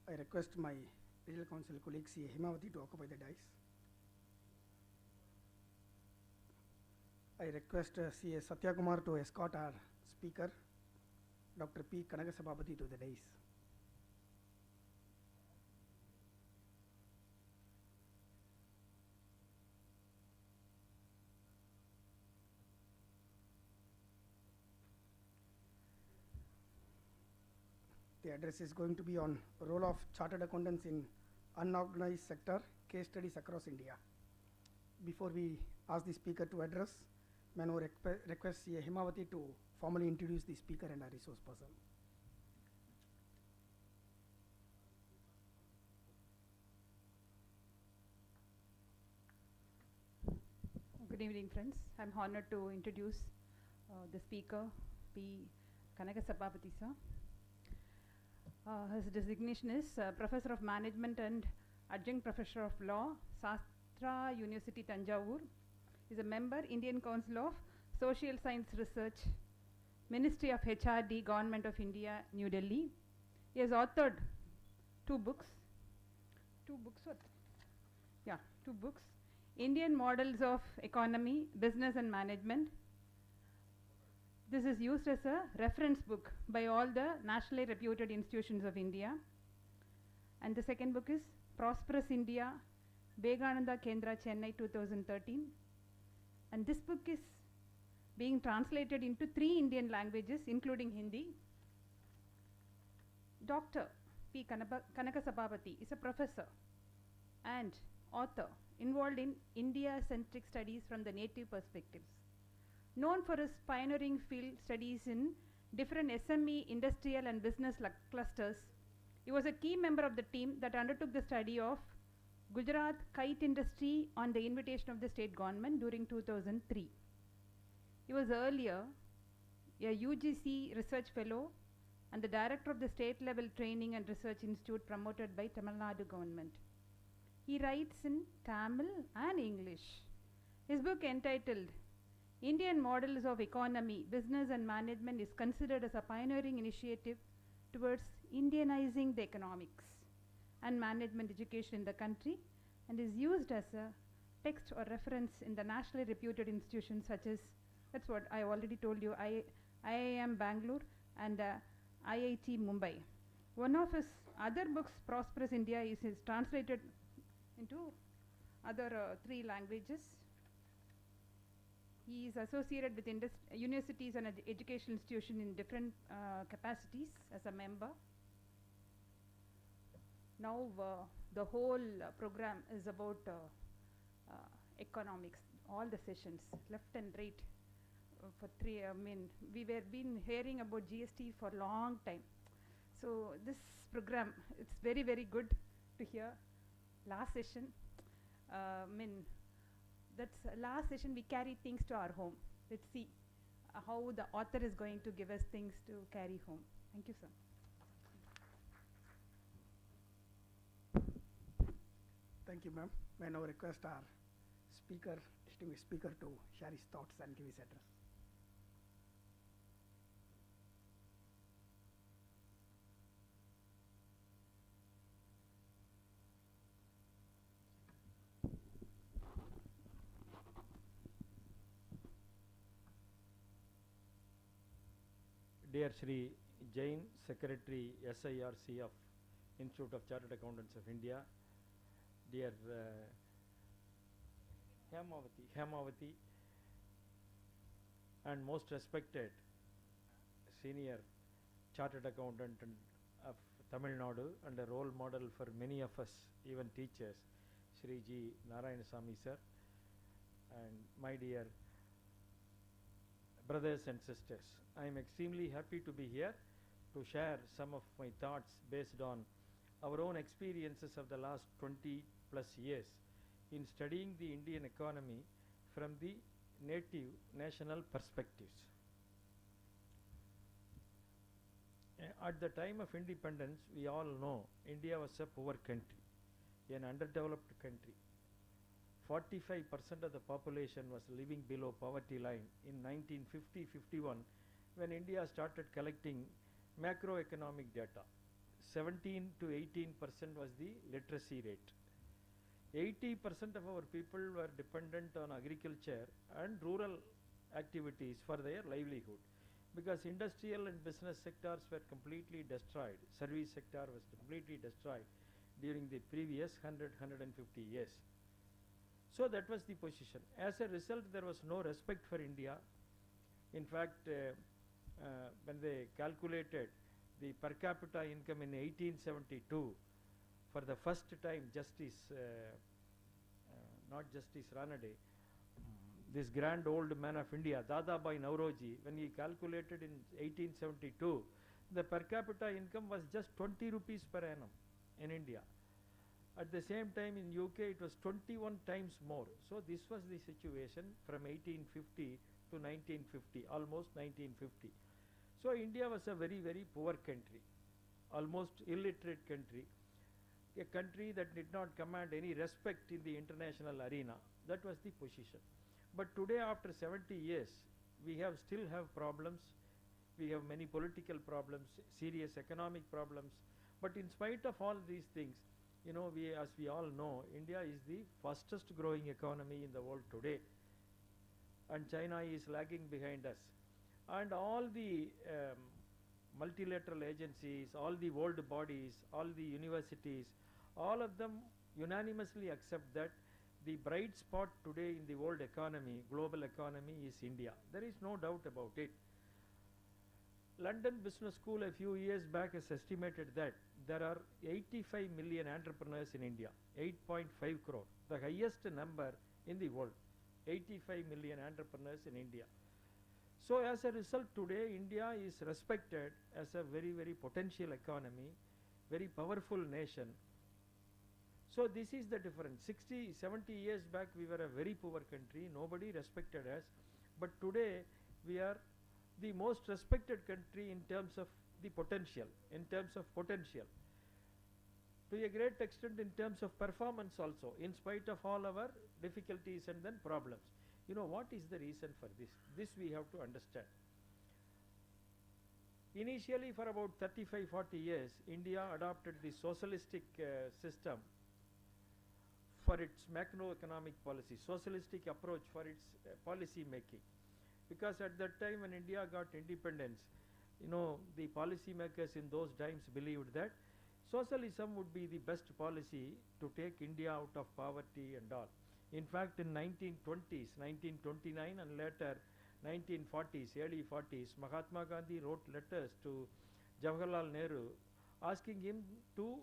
I request my Regional Council colleague C. Himavati to occupy the dais. I request C. A. Satyakumar to escort our speaker, Dr. P. Kanagasabapati, to the dais. The address is going to be on role of chartered accountants in unorganized sector, case studies across India. Before we ask the speaker to address, may I request C. A. Himavati to formally introduce the speaker and our resource person. Good evening, friends. I'm honored to introduce the speaker, P. Kanagasabapati sir. His designation is Professor of Management and Adjunct Professor of Law, Sastra University, Tanjavur. He is a member, Indian Council of Social Science Research, Ministry of HRD, Government of India, New Delhi. He has authored two books. Indian Models of Economy, Business and Management. This is used as a reference book by all the nationally reputed institutions of India. And the second book is Prosperous India, Vivekananda Kendra, Chennai, 2013. And this book is being translated into 3 Indian languages, including Hindi. Dr. P. Kanagasabapati is a professor and author involved in India-centric studies from the native perspectives. Known for his pioneering field studies in different SME, industrial and business clusters, he was a key member of the team that undertook the study of Gujarat kite industry on the invitation of the state government during 2003. He was earlier a UGC research fellow and the director of the state level training and research institute promoted by Tamil Nadu government. He writes in Tamil and English. His book entitled Indian Models of Economy, Business and Management is considered as a pioneering initiative towards Indianizing the economics and management education in the country and is used as a text or reference in the nationally reputed institutions such as, that's what I already told you, IIM Bangalore and IIT Mumbai. One of his other books, Prosperous India, is translated into other 3 languages. He is associated with universities and educational institutions in different capacities as a member. Now the whole program is about economics, all the sessions, left and right. For 3, we were been hearing about GST for a long time. So this program, it's very, very good to hear. Last session, that's last session we carry things to our home. Let's see how the author is going to give us things to carry home. Thank you, sir. Thank you, ma'am. May I now request our speaker, distinguished speaker, to share his thoughts and give his address. Dear Shri Jain, Secretary SIRC of Institute of Chartered Accountants of India, dear Hemavati, and most respected senior chartered accountant of Tamil Nadu and a role model for many of us, even teachers, Shri G. Narayanasamy sir, and my dear brothers and sisters. I am extremely happy to be here to share some of my thoughts based on our own experiences of the last 20+ years in studying the Indian economy from the native national perspectives. At the time of independence, we all know India was a poor country, an underdeveloped country. 45% of the population was living below poverty line in 1950-51 when India started collecting macroeconomic data. 17 to 18% was the literacy rate. 80% of our people were dependent on agriculture and rural activities for their livelihood, because industrial and business sectors were completely destroyed. Service sector was completely destroyed during the previous 150 years. So that was the position. As a result, there was no respect for India. In fact, when they calculated the per capita income in 1872, for the first time, not Justice Ranade, this grand old man of India, Dadabhai Nauroji, when he calculated in 1872, the per capita income was just 20 rupees per annum in India. At the same time in UK it was 21 times more. So this was the situation from 1850 to 1950, almost 1950. So India was a very, very poor country, almost illiterate country, a country that did not command any respect in the international arena. That was the position. But today, after 70 years, we still have problems. We have many political problems, serious economic problems. But in spite of all these things, as we all know, India is the fastest growing economy in the world today, and China is lagging behind us. And all the multilateral agencies, all the world bodies, all the universities, all of them unanimously accept that the bright spot today in the world economy, global economy, is India. There is no doubt about it. London Business School a few years back has estimated that there are 85 million entrepreneurs in India, 8.5 crore, the highest number in the world, 85 million entrepreneurs in India. So as a result, today India is respected as a very, very potential economy, very powerful nation. So this is the difference. 60, 70 years back we were a very poor country, nobody respected us, but today we are the most respected country in terms of the potential, to a great extent in terms of performance also, in spite of all our difficulties and then problems. What is the reason for this? This we have to understand. Initially, for about 35-40 years, India adopted the socialistic system for its macroeconomic policy, socialistic approach for its policy making. Because at that time when India got independence, the policy makers in those times believed that socialism would be the best policy to take India out of poverty and all. In fact, in 1920s, 1929 and later 1940s, early 40s, Mahatma Gandhi wrote letters to Jawaharlal Nehru asking him to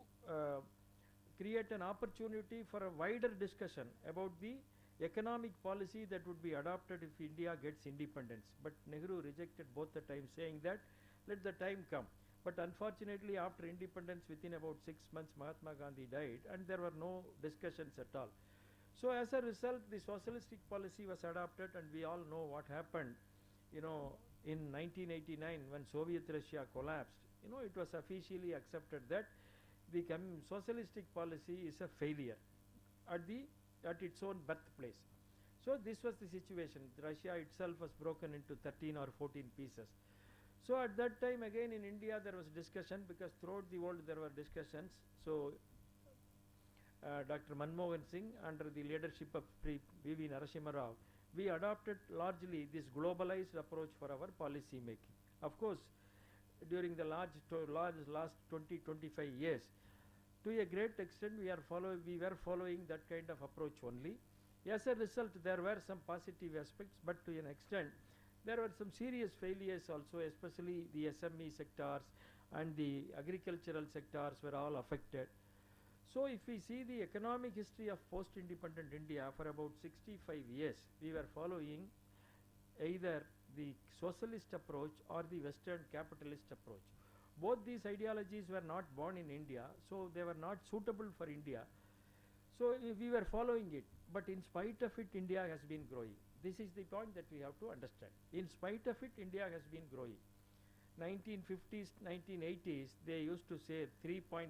create an opportunity for a wider discussion about the economic policy that would be adopted if India gets independence. But Nehru rejected both the times, saying that let the time come. But unfortunately, after independence, within about 6 months, Mahatma Gandhi died and there were no discussions at all. So as a result, the socialistic policy was adopted, and we all know what happened. In 1989, when Soviet Russia collapsed, it was officially accepted that the socialistic policy is a failure at its own birthplace. So this was the situation. Russia itself was broken into 13 or 14 pieces. So at that time, again in India, there was discussion, because throughout the world there were discussions. So Dr. Manmohan Singh, under the leadership of V.V. Narasimha Rao, we adopted largely this globalized approach for our policy making. Of course, during the last 20-25 years, to a great extent we were following that kind of approach only. As a result, there were some positive aspects, but to an extent there were some serious failures also, especially the SME sectors and the agricultural sectors were all affected. So if we see the economic history of post-independent India, for about 65 years, we were following either the socialist approach or the Western capitalist approach. Both these ideologies were not born in India, so they were not suitable for India. So we were following it, but in spite of it, India has been growing. This is the point that we have to understand. In spite of it, India has been growing. 1950s, 1980s, they used to say 3.5%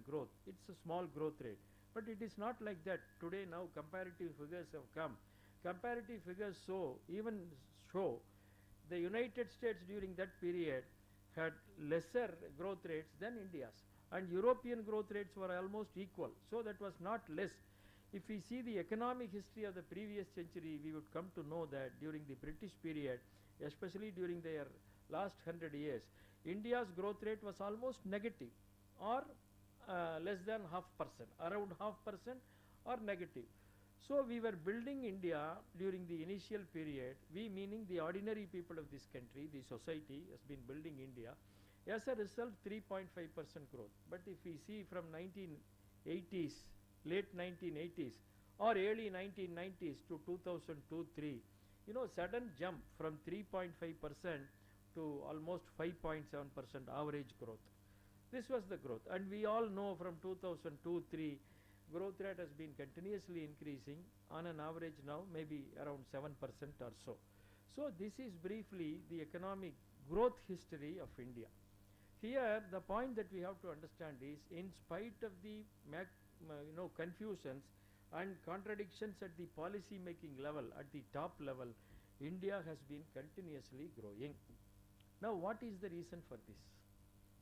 growth. It's a small growth rate, but it is not like that. Today now comparative figures have come. Comparative figures show the United States during that period had lesser growth rates than India's. and European growth rates were almost equal. So that was not less. If we see the economic history of the previous century, we would come to know that during the British period, especially during their last 100 years, India's growth rate was almost negative or less than 0.5%, around 0.5% or negative. So we were building India during the initial period, we meaning the ordinary people of this country, the society has been building India. As a result, 3.5% growth. But if we see from 1980s, late 1980s or early 1990s to 2002-3, sudden jump from 3.5% to almost 5.7% average growth. This was the growth, and we all know from 2002-3 growth rate has been continuously increasing on an average now maybe around 7% or so. So this is briefly the economic growth history of India. Here the point that we have to understand is, in spite of the confusions and contradictions at the policy making level, at the top level, India has been continuously growing. Now what is the reason for this?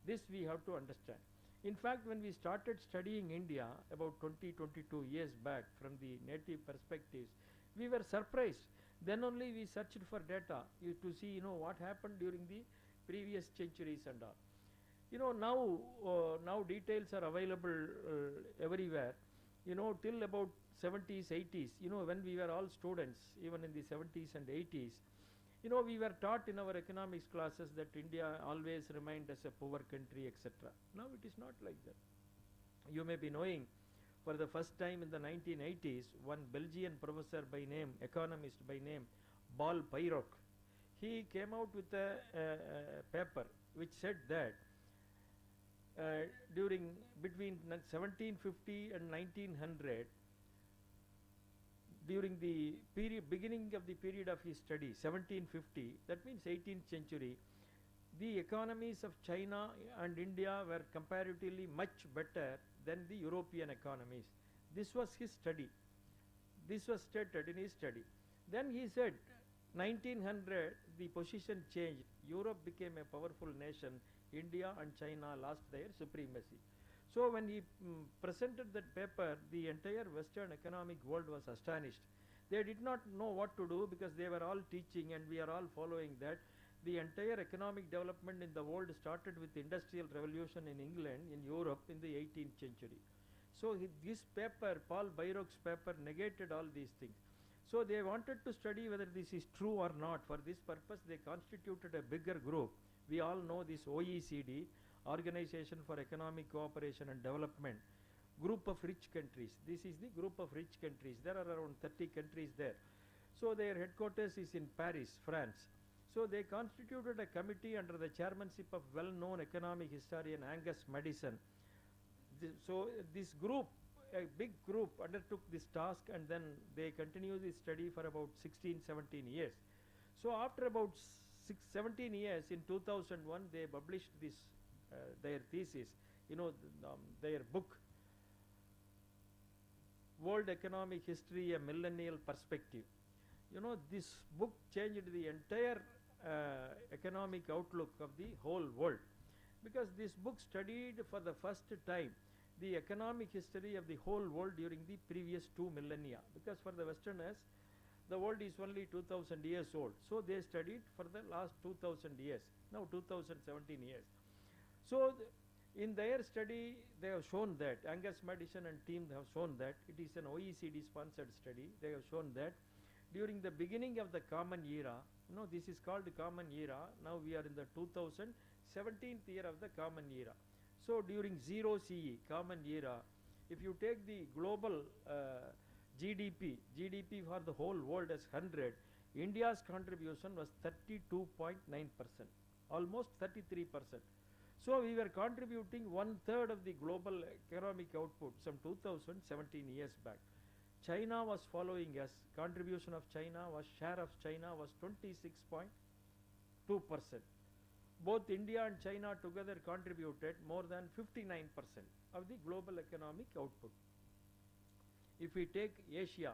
This we have to understand. In fact, when we started studying India about 20-22 years back from the native perspectives, we were surprised. Then only we searched for data to see what happened during the previous centuries and all. Now details are available everywhere. Till about 70s, 80s, when we were all students, even in the 70s and 80s, we were taught in our economics classes that India always remained as a poor country, etc. Now it is not like that. You may be knowing, for the first time in the 1980s, one Belgian professor by name, economist by name, Paul Brics, he came out with a paper which said that between 1750 and 1900, during the beginning of the period of his study, 1750, that means 18th century, the economies of China and India were comparatively much better than the European economies. This was his study. This was stated in his study. Then he said, 1900, the position changed. Europe became a powerful nation. India and China lost their supremacy. So when he presented that paper, the entire Western economic world was astonished. They did not know what to do, because they were all teaching and we are all following that the entire economic development in the world started with the Industrial Revolution in England, in Europe, in the 18th century. So this paper, Paul Brics' paper, negated all these things. So they wanted to study whether this is true or not. For this purpose, they constituted a bigger group. We all know this OECD, Organization for Economic Cooperation and Development, group of rich countries. This is the group of rich countries. There are around 30 countries there. So their headquarters is in Paris, France. So they constituted a committee under the chairmanship of well-known economic historian Angus Madison. So this group, a big group, undertook this task, and then they continued this study for about 16-17 years. So after about 17 years, in 2001, they published this their thesis, their book, World Economic History, A Millennial Perspective. This book changed the entire economic outlook of the whole world, because this book studied for the first time the economic history of the whole world during the previous 2 millennia, because for the Westerners, the world is only 2000 years old. So they studied for the last 2000 years, now 2017 years. So in their study, they have shown that, Angus Madison and team have shown that, it is an OECD sponsored study, they have shown that during the beginning of the common era, this is called the common era, now we are in the 2017th year of the common era. So during 0 CE, common era, if you take the global GDP for the whole world as 100, India's contribution was 32.9%, almost 33%. So we were contributing 1/3 of the global economic output some 2017 years back. China was following us. Contribution of China was, share of China was 26.2%. Both India and China together contributed more than 59% of the global economic output. If we take Asia,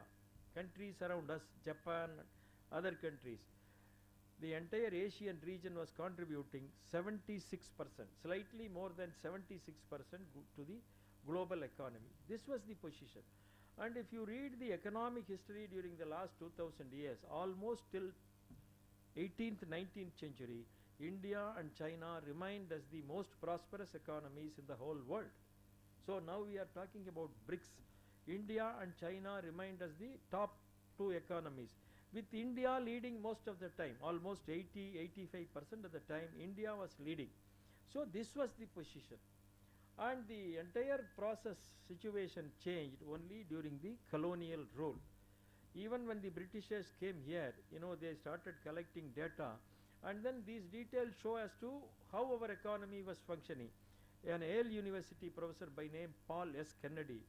countries around us, Japan, other countries, the entire Asian region was contributing 76%, slightly more than 76% to the global economy. This was the position. And if you read the economic history during the last 2000 years, almost till 18th, 19th century, India and China remained as the most prosperous economies in the whole world. So now we are talking about Brics. India and China remained as the top two economies, with India leading most of the time, almost 80-85% of the time India was leading. So this was the position. And the entire process situation changed only during the colonial rule. Even when the Britishers came here, they started collecting data, and then these details show as to how our economy was functioning. An Yale University professor by name Paul S. Kennedy,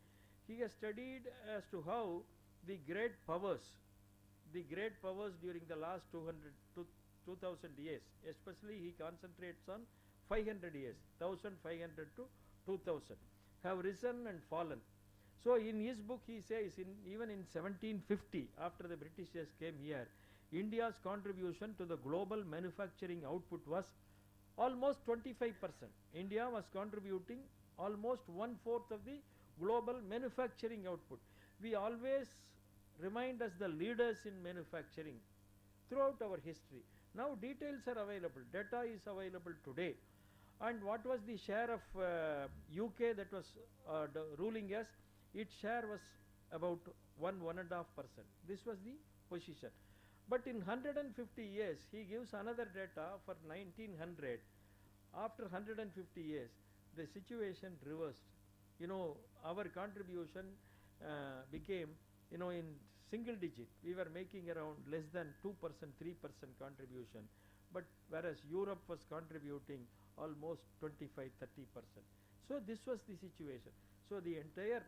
he has studied as to how the great powers during the last 2000 years, especially he concentrates on 500 years, 1500 to 2000, have risen and fallen. So in his book he says, even in 1750, after the Britishers came here, India's contribution to the global manufacturing output was almost 25%. India was contributing almost 1/4 of the global manufacturing output. We always remained as the leaders in manufacturing throughout our history. Now details are available, data is available today. And what was the share of UK that was ruling us? Its share was about 1.5%. This was the position. But in 150 years, he gives another data for 1900. After 150 years, the situation reversed. Our contribution became, in single digit. We were making around less than 2%, 3% contribution. But whereas Europe was contributing almost 25-30%. So this was the situation. So the entire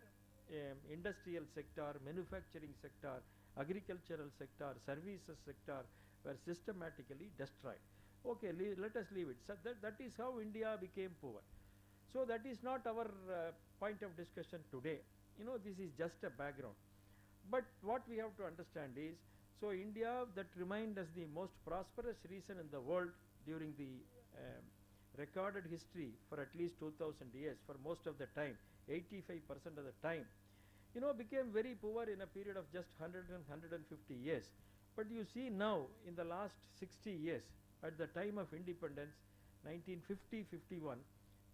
industrial sector, manufacturing sector, agricultural sector, services sector were systematically destroyed. Okay, let us leave it. So that is how India became poor. So that is not our point of discussion today. This is just a background. But what we have to understand is, so India that remained as the most prosperous region in the world during the recorded history for at least 2000 years, for most of the time, 85% of the time, became very poor in a period of just 100 and 150 years. But you see now, in the last 60 years, at the time of independence, 1950-51,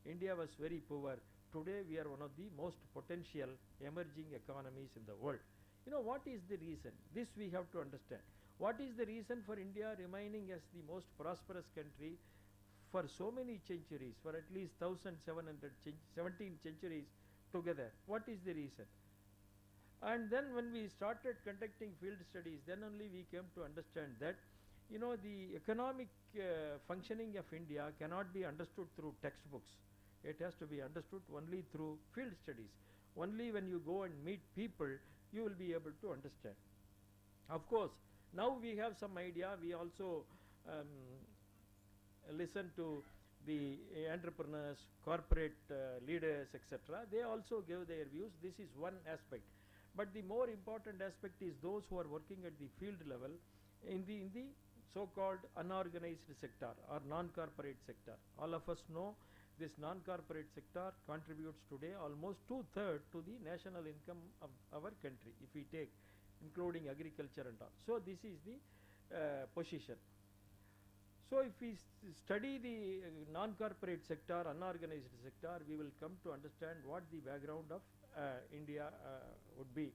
India was very poor. Today we are one of the most potential emerging economies in the world. What is the reason? This we have to understand. What is the reason for India remaining as the most prosperous country for so many centuries, for at least 17 centuries together? What is the reason? And then when we started conducting field studies, then only we came to understand that the economic functioning of India cannot be understood through textbooks. It has to be understood only through field studies. Only when you go and meet people, you will be able to understand. Of course, now we have some idea. We also listen to the entrepreneurs, corporate leaders, etc. They also give their views. This is one aspect. But the more important aspect is those who are working at the field level in the so-called unorganized sector or non-corporate sector. All of us know this non-corporate sector contributes today almost 2/3 to the national income of our country, if we take including agriculture and all. So this is the position. So if we study the non-corporate sector, unorganized sector, we will come to understand what the background of India would be.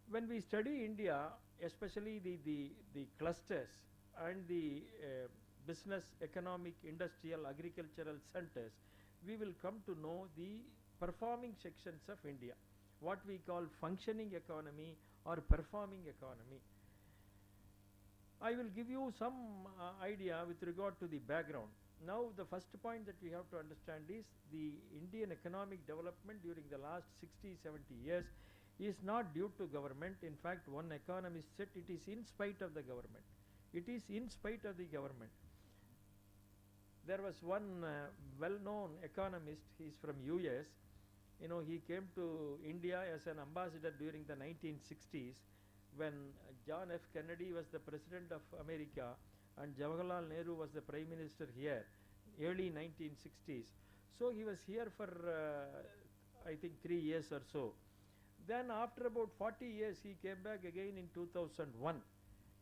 When we study India, especially the clusters and the business, economic, industrial, agricultural centers, we will come to know the performing sections of India, what we call functioning economy or performing economy. I will give you some idea with regard to the background. Now the first point that we have to understand is the Indian economic development during the last 60-70 years is not due to government. In fact, one economist said it is in spite of the government. It is in spite of the government. There was one well-known economist, he is from US. He came to India as an ambassador during the 1960s. when John F. Kennedy was the President of America and Jawaharlal Nehru was the Prime Minister here, early 1960s. So he was here for I think 3 years or so. Then after about 40 years he came back again in 2001.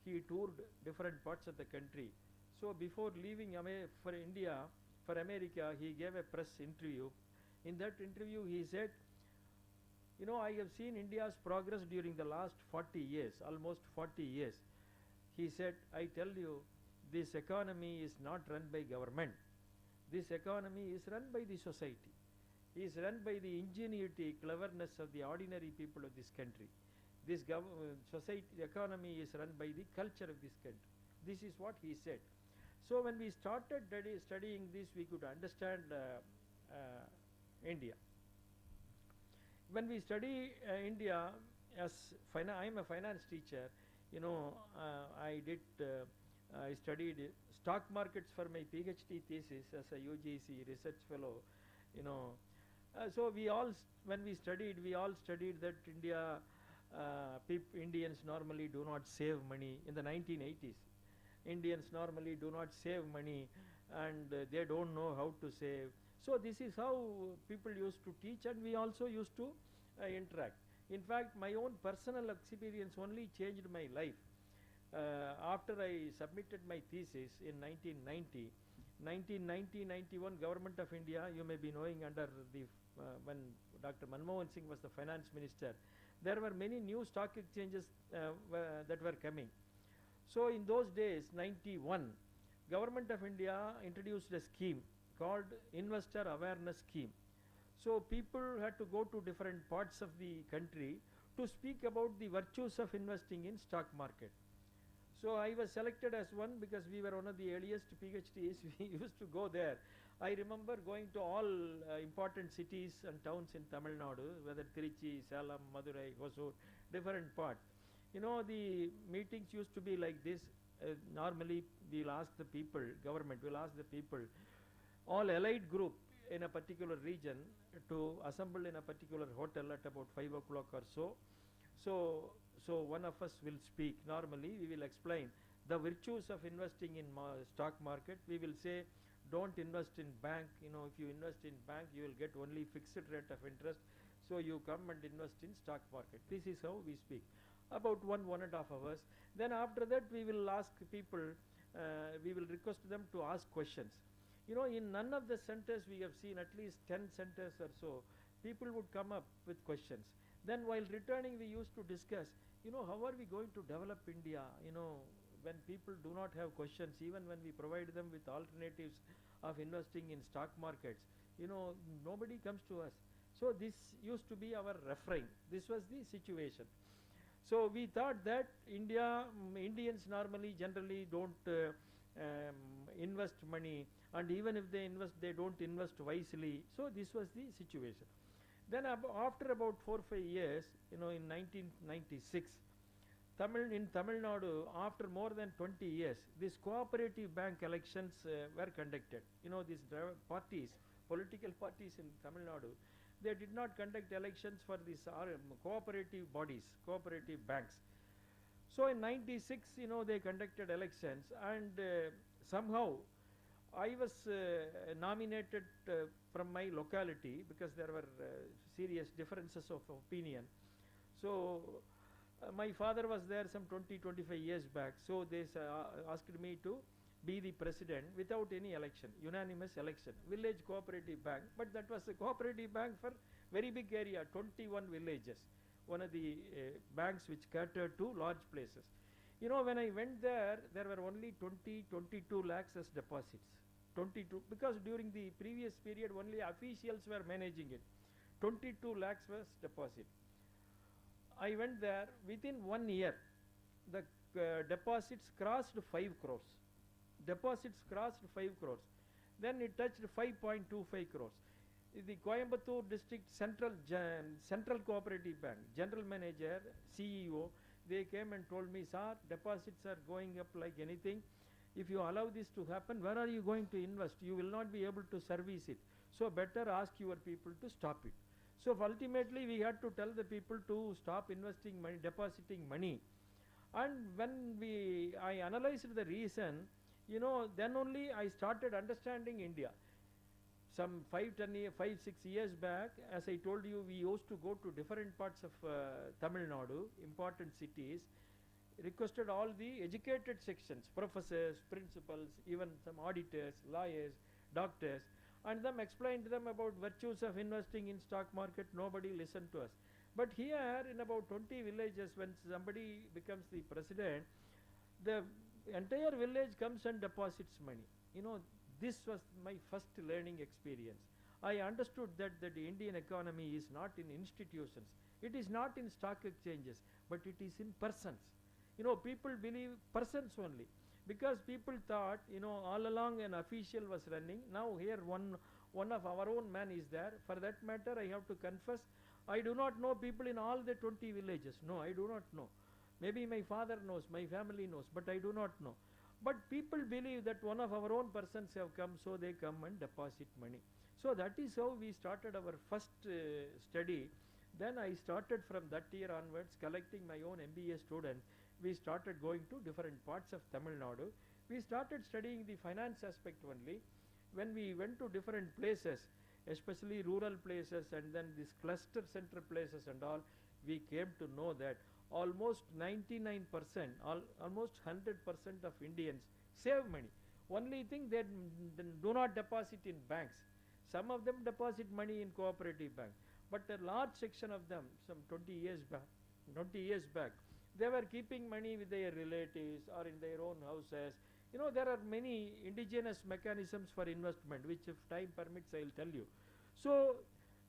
He toured different parts of the country. So before leaving for India, for America, he gave a press interview. In that interview he said, you know, I have seen India's progress during the last 40 years, almost 40 years. He said, I tell you, this economy is not run by government. This economy is run by the society. It is run by the ingenuity, cleverness of the ordinary people of this country. This society, the economy is run by the culture of this country. This is what he said. So when we started studying this, we could understand India. When we study India, as I am a finance teacher, you know, I studied stock markets for my PhD thesis as a UGC research fellow, you know. So when we studied that Indians normally do not save money in the 1980s. Indians normally do not save money and they don't know how to save. So this is how people used to teach, and we also used to interact. In fact, my own personal experience only changed my life. After I submitted my thesis in 1990-91, Government of India, you may be knowing, under the when Dr. Manmohan Singh was the finance minister, there were many new stock exchanges that were coming. So in those days, 91, Government of India introduced a scheme called Investor Awareness Scheme. So people had to go to different parts of the country to speak about the virtues of investing in stock market. So I was selected as one because we were one of the earliest PhDs. We used to go there. I remember going to all important cities and towns in Tamil Nadu, whether Trichy, Salem, Madurai, Hosur, different parts. You know, the meetings used to be like this. Normally we'll ask the people, government will ask the people, all allied group in a particular region to assemble in a particular hotel at about 5 o'clock or so. So one of us will speak. Normally we will explain the virtues of investing in stock market. We will say, don't invest in bank. You know, if you invest in bank, you will get only fixed rate of interest. So you come and invest in stock market. This is how we speak. About 1.5 hours. Then after that we will ask people, we will request them to ask questions. You know, in none of the centers we have seen, at least 10 centers or so, people would come up with questions. Then while returning we used to discuss, you know, how are we going to develop India, you know, when people do not have questions, even when we provide them with alternatives of investing in stock markets, you know, nobody comes to us. So this used to be our refrain. This was the situation. So we thought that Indians normally generally don't invest money, and even if they invest, they don't invest wisely. So this was the situation. Then after about 4 or 5 years, you know, in 1996, in Tamil Nadu, after more than 20 years, these cooperative bank elections were conducted. You know, these parties, political parties in Tamil Nadu, they did not conduct elections for these cooperative bodies, cooperative banks. So in 96, you know, they conducted elections, and somehow I was nominated from my locality because there were serious differences of opinion. So my father was there some 20-25 years back. So they asked me to be the president without any election, unanimous election, village cooperative bank. But that was a cooperative bank for very big area, 21 villages, one of the banks which catered to large places. You know, when I went there, there were only 22 lakhs as deposits. 22, because during the previous period only officials were managing it. 22 lakhs was deposit. I went there, within 1 year, the deposits crossed 5 crores. Deposits crossed 5 crores. Then it touched 5.25 crores. The Coimbatore district central cooperative bank, general manager, CEO, they came and told me, sir, deposits are going up like anything. If you allow this to happen, where are you going to invest? You will not be able to service it. So better ask your people to stop it. So ultimately we had to tell the people to stop investing money, depositing money. And when I analyzed the reason, then only I started understanding India. Some 5, 6 years back, as I told you, we used to go to different parts of Tamil Nadu, important cities, requested all the educated sections, professors, principals, even some auditors, lawyers, doctors, and them explained them about virtues of investing in stock market. Nobody listened to us. But here in about 20 villages, when somebody becomes the president, the entire village comes and deposits money. This was my first learning experience. I understood that the Indian economy is not in institutions, it is not in stock exchanges, but it is in persons. People believe persons only, because people thought, all along an official was running. Now here one of our own man is there. For that matter, I have to confess, I do not know people in all the 20 villages. No, I do not know. Maybe my father knows, my family knows, but I do not know. But people believe that one of our own persons have come, so they come and deposit money. So that is how we started our first study. Then I started from that year onwards collecting my own MBA students. We started going to different parts of Tamil Nadu. We started studying the finance aspect only. When we went to different places, especially rural places and then these cluster center places and all, we came to know that almost 99%, almost 100% of Indians save money. Only thing, they do not deposit in banks. Some of them deposit money in cooperative bank, but a large section of them, some 20 years back, they were keeping money with their relatives or in their own houses. There are many indigenous mechanisms for investment, which if time permits, I will tell you. So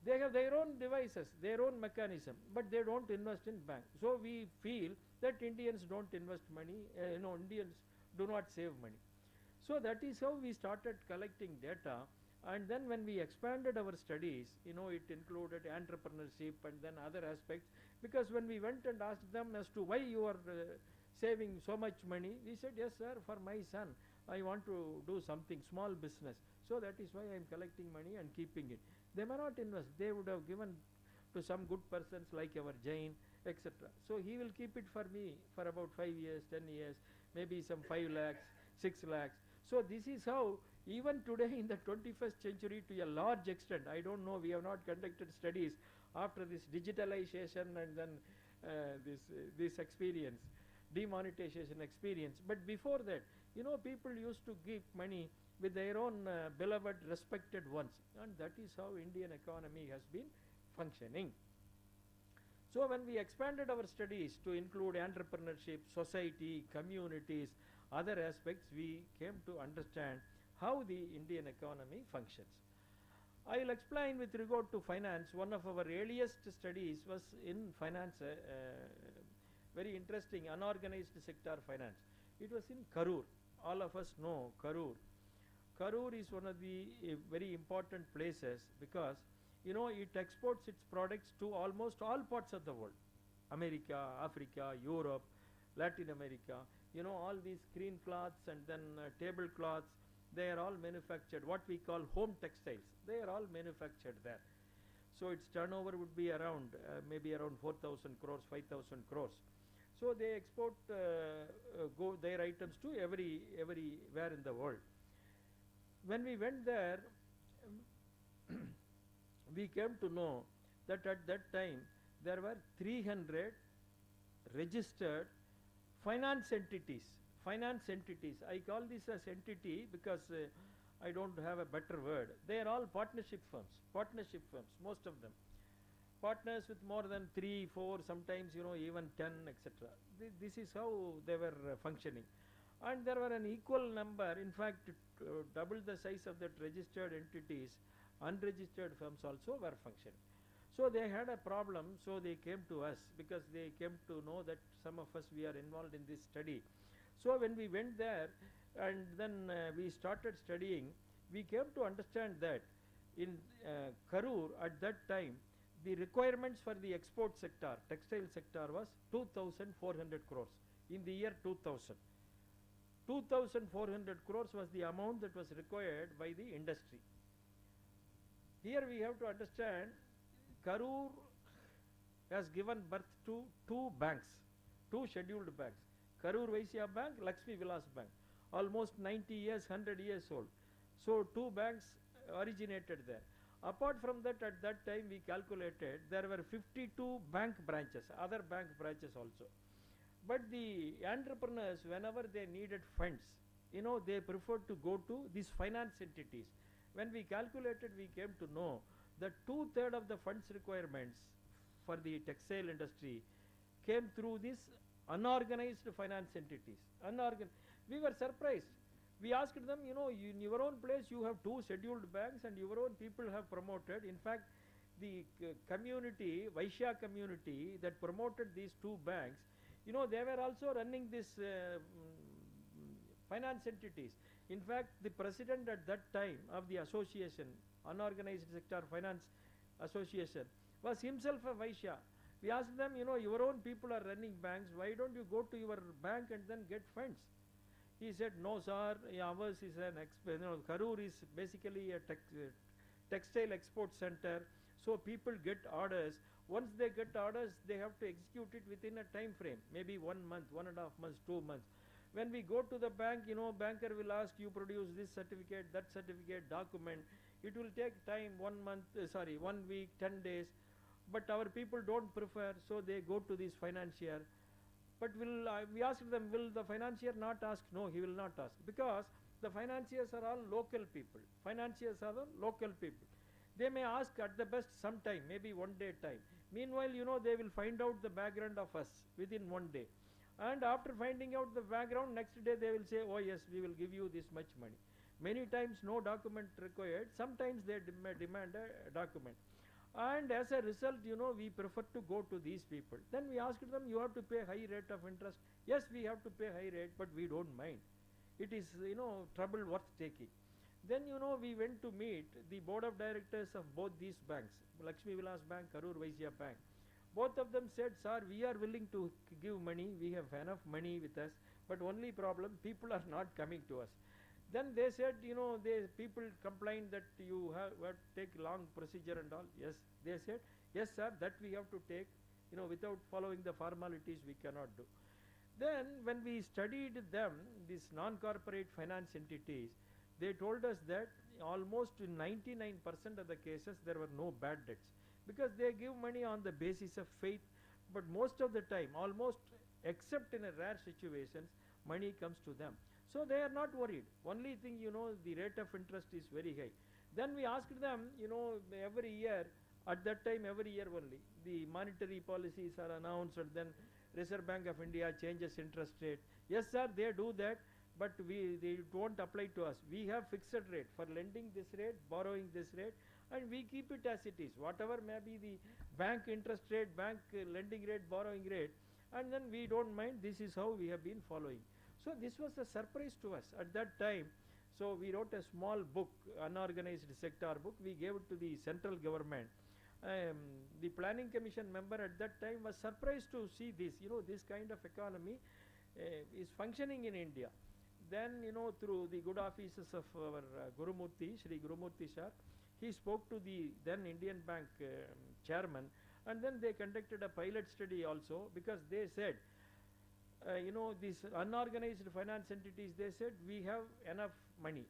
they have their own devices, their own mechanism, but they don't invest in bank. So we feel that Indians don't invest money, Indians do not save money. So that is how we started collecting data. And then when we expanded our studies, it included entrepreneurship and then other aspects. Because when we went and asked them as to why you are saving so much money, we said, yes sir, for my son, I want to do something, small business. So that is why I am collecting money and keeping it. They may not invest, they would have given to some good persons like our Jain, etc. So he will keep it for me for about 5 years, 10 years, maybe some 5 lakhs, 6 lakhs. So this is how, even today in the 21st century, to a large extent, I don't know, we have not conducted studies after this digitalization and then this experience, demonetization experience. But before that, people used to give money with their own beloved, respected ones. And that is how Indian economy has been functioning. So when we expanded our studies to include entrepreneurship, society, communities, other aspects, we came to understand how the Indian economy functions. I will explain with regard to finance. One of our earliest studies was in finance, very interesting, unorganized sector finance. It was in Karur. All of us know Karur. Karur is one of the very important places because, it exports its products to almost all parts of the world. America, Africa, Europe, Latin America, all these screen cloths and then tablecloths, they are all manufactured, what we call home textiles. They are all manufactured there. So its turnover would be around, maybe around 4,000 crores, 5,000 crores. So they export their items to everywhere in the world. When we went there, we came to know that at that time there were 300 registered finance entities. I call this as entity because I don't have a better word. They are all partnership firms, most of them. Partners with more than 3, 4, sometimes even 10, etc. This is how they were functioning. And there were an equal number, in fact, double the size of that registered entities, unregistered firms also were functioning. So they had a problem, so they came to us because they came to know that some of us, we are involved in this study. So when we went there and then we started studying, we came to understand that in Karur at that time, the requirements for the export sector, textile sector, was 2,400 crores in the year 2000. 2,400 crores was the amount that was required by the industry. Here we have to understand, Karur has given birth to 2 banks, 2 scheduled banks. Karur Vaisya Bank, Lakshmi Vilas Bank, almost 90 years, 100 years old. So two banks originated there. Apart from that, at that time we calculated there were 52 bank branches, other bank branches also. But the entrepreneurs, whenever they needed funds, they preferred to go to these finance entities. When we calculated, we came to know that 2/3 of the funds requirements for the textile industry came through these unorganized finance entities. We were surprised. We asked them, in your own place you have 2 scheduled banks and your own people have promoted. In fact, the community, Vaishya community that promoted these 2 banks, they were also running this finance entities. In fact, the president at that time of the association, Unorganized Sector Finance Association, was himself a Vaishya. We asked them, your own people are running banks, why don't you go to your bank and then get funds? He said, no sir, ours is an Karur is basically a textile export center, so people get orders. Once they get orders, they have to execute it within a time frame, maybe 1 month, 1.5 months, 2 months. When we go to the bank, banker will ask you produce this certificate, that certificate, document. It will take time, 1 week, 10 days. But our people don't prefer, so they go to this financier. But we asked them, will the financier not ask? No, he will not ask, because the financiers are all local people. Financiers are the local people. They may ask at the best sometime, maybe 1 day time. Meanwhile, they will find out the background of us within 1 day. And after finding out the background, next day they will say, oh yes, we will give you this much money. Many times no document required, sometimes they demand a document. And as a result, we prefer to go to these people. Then we asked them, you have to pay high rate of interest. Yes, we have to pay high rate, but we don't mind. It is, trouble worth taking. Then, we went to meet the board of directors of both these banks, Lakshmi Vilas Bank, Karur Vaisya Bank. Both of them said, sir, we are willing to give money, we have enough money with us, but only problem, people are not coming to us. Then they said, people complained that you have to take long procedure and all. Yes, they said, yes sir, that we have to take, without following the formalities we cannot do. Then when we studied them, these non-corporate finance entities, they told us that almost in 99% of the cases there were no bad debts, because they give money on the basis of faith. But most of the time, almost except in a rare situations, money comes to them. So they are not worried. Only thing, the rate of interest is very high. Then we asked them, every year, at that time every year only, the monetary policies are announced and then Reserve Bank of India changes interest rate. Yes sir, they do that, but they won't apply to us. We have fixed rate for lending this rate, borrowing this rate, and we keep it as it is. Whatever may be the bank interest rate, bank lending rate, borrowing rate, and then we don't mind. This is how we have been following. So this was a surprise to us at that time. So we wrote a small book, unorganized sector book. We gave it to the central government. The planning commission member at that time was surprised to see this, this kind of economy is functioning in India. Then, through the good offices of our Gurumurthy, Shri Gurumurthy sir, he spoke to the then Indian Bank chairman, and then they conducted a pilot study also, because they said, these unorganized finance entities, they said, we have enough money,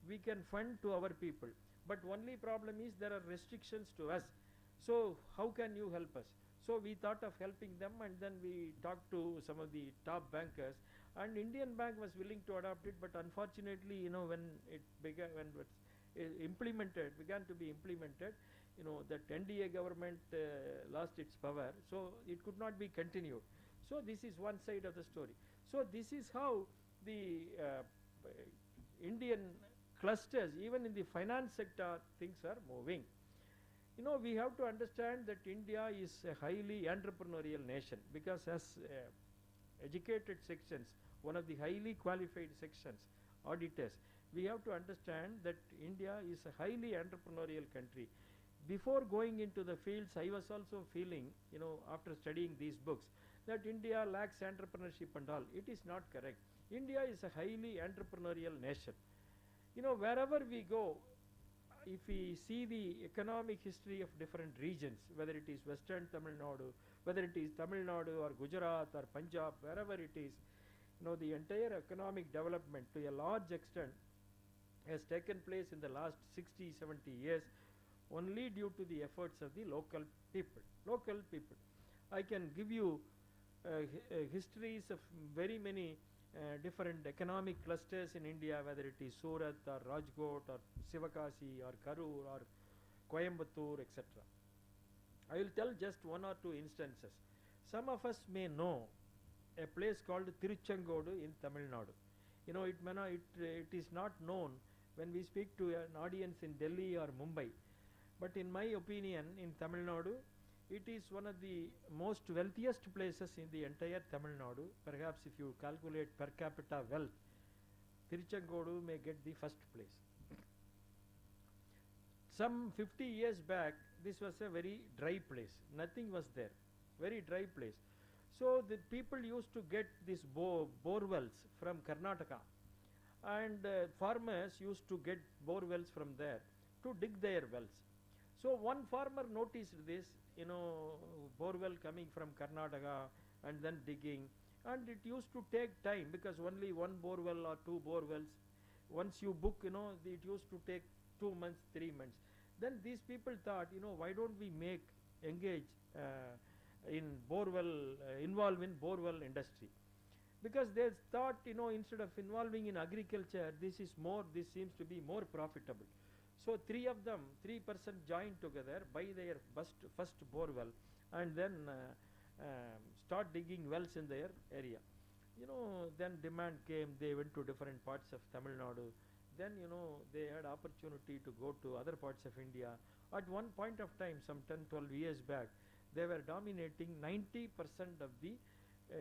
we can fund to our people, but only problem is there are restrictions to us. So how can you help us? So we thought of helping them, and then we talked to some of the top bankers, and Indian Bank was willing to adopt it, but unfortunately, when it began, when it began to be implemented, that NDA government lost its power, so it could not be continued. So this is one side of the story. So this is how the Indian clusters, even in the finance sector, things are moving. We have to understand that India is a highly entrepreneurial nation, because as educated sections, one of the highly qualified sections, auditors, we have to understand that India is a highly entrepreneurial country. Before going into the fields, I was also feeling, after studying these books, that India lacks entrepreneurship and all. It is not correct. India is a highly entrepreneurial nation. Wherever we go, if we see the economic history of different regions, whether it is Western Tamil Nadu, whether it is Tamil Nadu or Gujarat or Punjab, wherever it is, The entire economic development to a large extent has taken place in the last 60, 70 years only due to the efforts of the local people. I can give you histories of very many different economic clusters in India, whether it is Surat or Rajkot or Sivakasi or Karur or Coimbatore, etc. I will tell just one or two instances. Some of us may know a place called Tiruchengodu in Tamil Nadu. It is not known when we speak to an audience in Delhi or Mumbai. But in my opinion, in Tamil Nadu, it is one of the most wealthiest places in the entire Tamil Nadu. Perhaps if you calculate per capita wealth, Tiruchengodu may get the first place. Some 50 years back, this was a very dry place. Nothing was there. Very dry place. So the people used to get these bore wells from Karnataka, and farmers used to get bore wells from there to dig their wells. So one farmer noticed this, bore well coming from Karnataka and then digging, and it used to take time because only one bore well or two bore wells, once you book, it used to take 2 months, 3 months. Then these people thought, why don't we engage in involve in bore well industry, because they thought, instead of involving in agriculture, this seems to be more profitable. So three person joined together, buy their first bore well, and then start digging wells in their area. Then demand came, they went to different parts of Tamil Nadu. Then they had opportunity to go to other parts of India. At one point of time, some 10, 12 years back, they were dominating 90% of the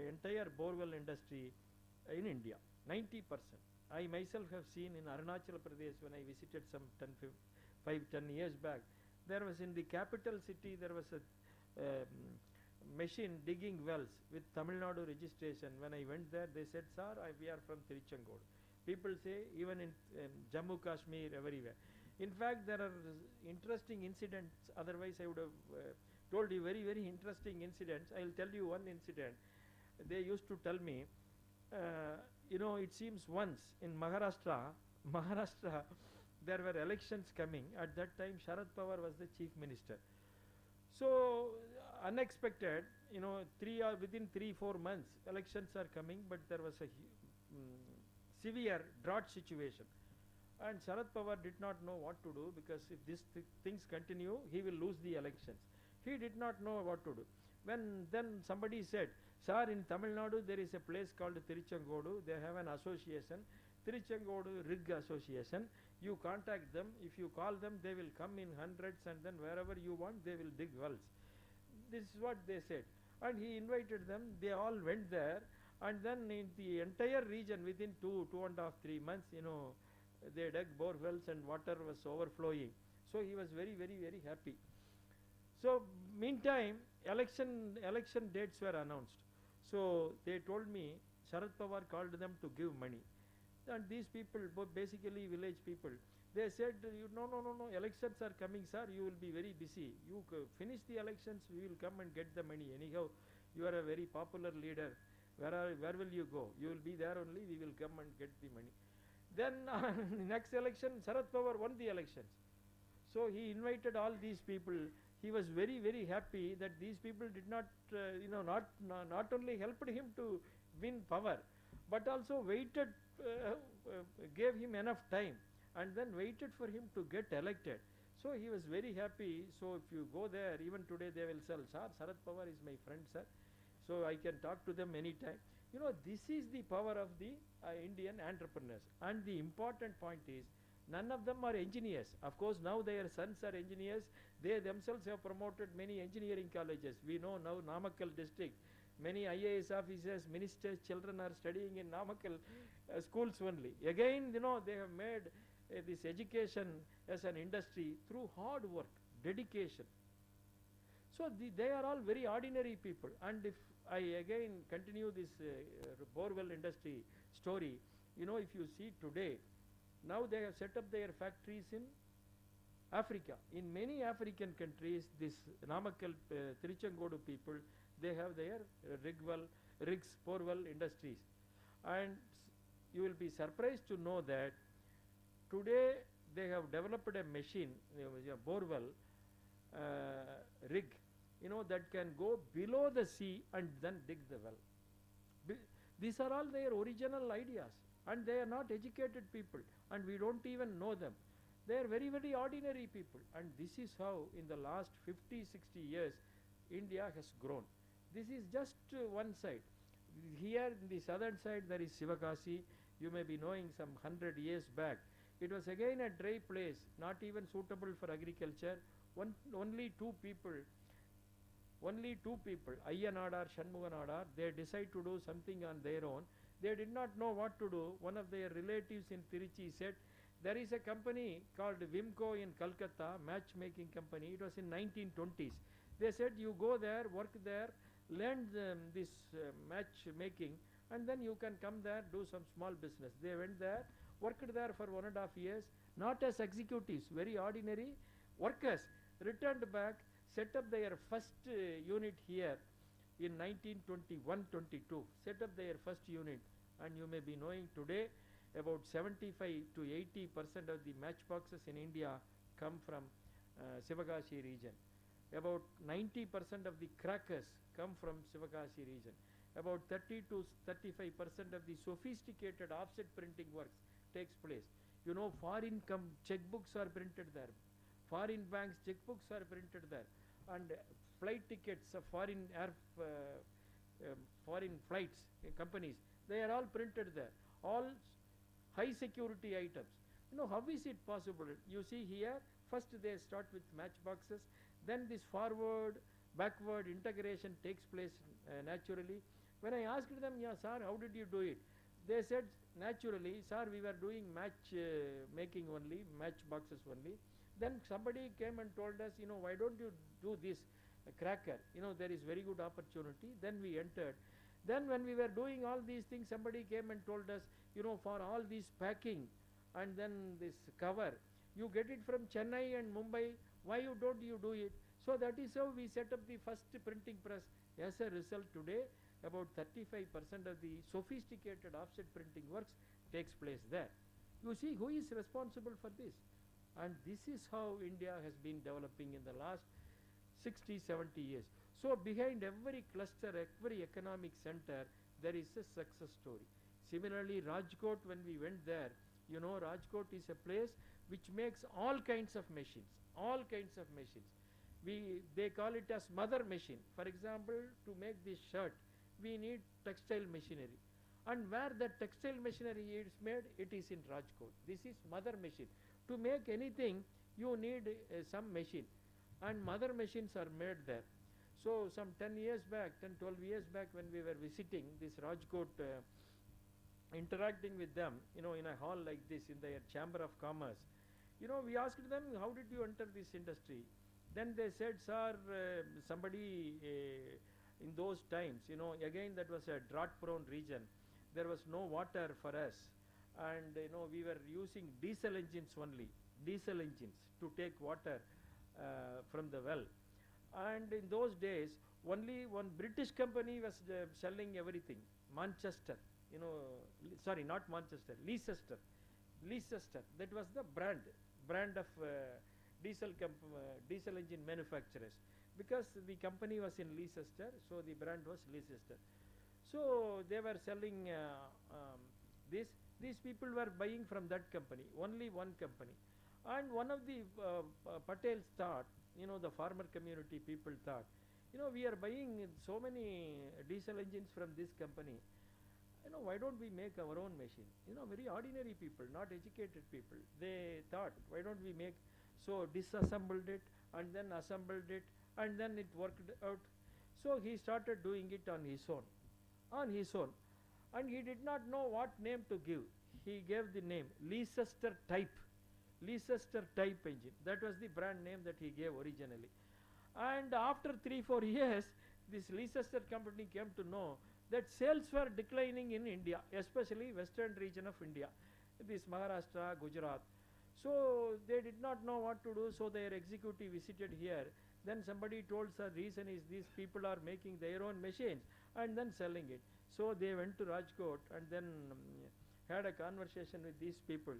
entire borewell industry in India. 90%. I myself have seen in Arunachal Pradesh when I visited some 5-10 years back. There was in the capital city, there was a machine digging wells with Tamil Nadu registration. When I went there, they said, "Sir, we are from Tiruchengodu." People say even in Jammu Kashmir, everywhere. In fact, there are interesting incidents. Otherwise, I would have told you very, very interesting incidents. I will tell you one incident. They used to tell me, it seems once in Maharashtra, there were elections coming. At that time, Sharad Pawar was the chief minister. So unexpected, within 3-4 months, elections are coming, but there was a severe drought situation. And Sharad Pawar did not know what to do, because if these things continue, he will lose the elections. He did not know what to do. Then somebody said, "Sir, in Tamil Nadu there is a place called Tiruchengodu. They have an association, Tiruchengodu Rig Association. You contact them. If you call them, they will come in hundreds, and then wherever you want, they will dig wells." This is what they said. And he invited them. They all went there. And then in the entire region, within 2.5, 3 months, they dug bore wells and water was overflowing. So he was very, very, very happy. So meantime, election dates were announced. So they told me, Sharad Pawar called them to give money. And these people, basically village people, they said, no, elections are coming, sir, you will be very busy. You finish the elections, we will come and get the money. Anyhow, you are a very popular leader. Where will you go? You will be there only, we will come and get the money. Then next election, Sharad Pawar won the elections. So he invited all these people. He was very, very happy that these people did not, not only helped him to win power, but also waited, gave him enough time, and then waited for him to get elected. So he was very happy. So if you go there, even today they will say, "Sir, Sharad Pawar is my friend, sir. So I can talk to them anytime." This is the power of the Indian entrepreneurs. And the important point is, none of them are engineers. Of course, now their sons are engineers. They themselves have promoted many engineering colleges. We know now Namakkal district, many IAS officers, ministers' children are studying in Namakkal schools only. Again, they have made this education as an industry through hard work, dedication. So they are all very ordinary people. And if I again continue this borewell industry story, if you see today, now they have set up their factories in Africa. In many African countries, this Namakkal, Tiruchengodu people, they have their rigs, borewell industries. And you will be surprised to know that today they have developed a machine, a borewell rig, that can go below the sea and then dig the well. These are all their original ideas, and they are not educated people, and we don't even know them. They are very, very ordinary people, and this is how in the last 50, 60 years India has grown. This is just one side. Here in the southern side there is Sivakasi. You may be knowing some 100 years back. It was again a dry place, not even suitable for agriculture. Only two people, Ayyanadar, Shanmuganadar, they decide to do something on their own. They did not know what to do. One of their relatives in Tiruchi said, there is a company called Vimco in Calcutta, matchmaking company. It was in 1920s. They said, you go there, work there, learn this matchmaking, and then you can come there, do some small business. They went there, worked there for 1.5 years, not as executives, very ordinary workers, returned back, set up their first unit here in 1921-22, set up their first unit, and you may be knowing today about 75 to 80% of the matchboxes in India come from Sivakasi region. About 90% of the crackers come from Sivakasi region. About 30 to 35% of the sophisticated offset printing works takes place. Foreign checkbooks are printed there. Foreign banks checkbooks are printed there. And flight tickets of foreign flights companies, they are all printed there. All high security items. How is it possible? You see here, first they start with matchboxes, then this forward, backward integration takes place naturally. When I asked them, yeah, sir, how did you do it? They said, naturally, sir, we were doing making only, matchboxes only. Then somebody came and told us, why don't you do this cracker? There is very good opportunity. Then we entered. Then when we were doing all these things, somebody came and told us, for all this packing and then this cover, you get it from Chennai and Mumbai. Why don't you do it? So that is how we set up the first printing press. As a result, today about 35% of the sophisticated offset printing works takes place there. You see who is responsible for this? And this is how India has been developing in the last 60, 70 years. So behind every cluster, every economic center, there is a success story. Similarly, Rajkot, when we went there, Rajkot is a place which makes all kinds of machines, They call it as mother machine. For example, to make this shirt, we need textile machinery. And where the textile machinery is made, it is in Rajkot. This is mother machine. To make anything, you need some machine. And mother machines are made there. So some 10 years back, 10, 12 years back, when we were visiting this Rajkot, interacting with them, in a hall like this, in their Chamber of Commerce, we asked them, how did you enter this industry? Then they said, sir, somebody in those times, again that was a drought-prone region. There was no water for us. And, we were using diesel engines only, to take water from the well. And in those days, only one British company was selling everything. Manchester, sorry, not Manchester, Leicester. That was the brand of diesel engine manufacturers. Because the company was in Leicester, so the brand was Leicester. So they were selling this. These people were buying from that company, only one company. And one of the Patels thought, the farmer community people thought, we are buying so many diesel engines from this company. Why don't we make our own machine? Very ordinary people, not educated people. They thought, why don't we make? So disassembled it and then assembled it, and then it worked out. So he started doing it on his own. And he did not know what name to give. He gave the name Leicester Type engine. That was the brand name that he gave originally. And after 3-4 years, this Leicester company came to know that sales were declining in India, especially western region of India, this Maharashtra, Gujarat. So they did not know what to do, so their executive visited here. Then somebody told, sir, reason is these people are making their own machines and then selling it. So they went to Rajkot and then had a conversation with these people.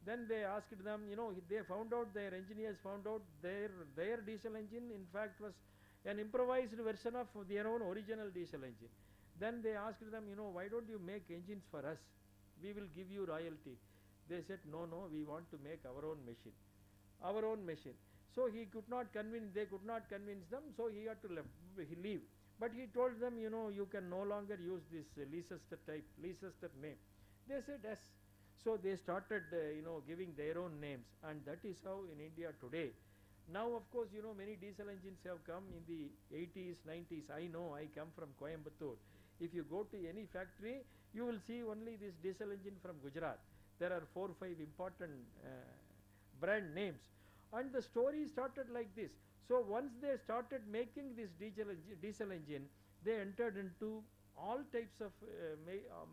Then they asked them, they found out, their engineers found out their diesel engine in fact was an improvised version of their own original diesel engine. Then they asked them, why don't you make engines for us? We will give you royalty. They said, no, we want to make our own machine. Our own machine. So they could not convince them, so he had to leave. But he told them, you can no longer use this Leicester name. They said yes. So they started, giving their own names, and that is how in India today. Now, of course, many diesel engines have come in the 80s, 90s. I know, I come from Coimbatore. If you go to any factory, you will see only this diesel engine from Gujarat. There are 4 or 5 important brand names. And the story started like this. So once they started making this diesel engine, they entered into all types of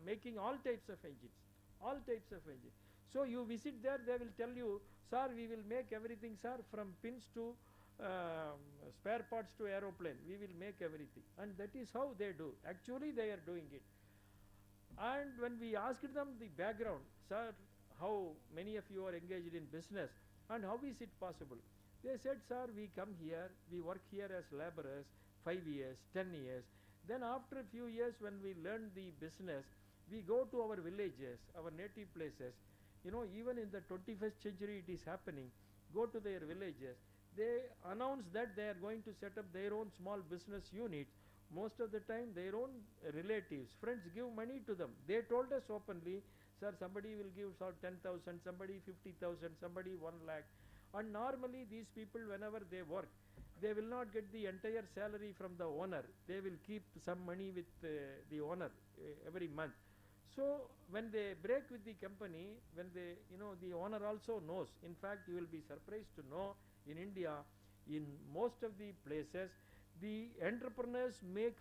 making all types of engines. All types of engines. So you visit there, they will tell you, sir, we will make everything, sir, from pins to spare parts to aeroplane. We will make everything. And that is how they do. Actually, they are doing it. And when we asked them the background, sir, how many of you are engaged in business and how is it possible? They said, sir, we come here, we work here as laborers 5 years, 10 years. Then after a few years when we learn the business, we go to our villages, our native places. Even in the 21st century it is happening. Go to their villages. They announce that they are going to set up their own small business units. Most of the time their own relatives, friends give money to them. They told us openly, sir, somebody will give 10,000, somebody 50,000, somebody 1 lakh. And normally these people, whenever they work, they will not get the entire salary from the owner. They will keep some money with the owner every month. So when they break with the company, when they, the owner also knows. In fact, you will be surprised to know in India, in most of the places, the entrepreneurs make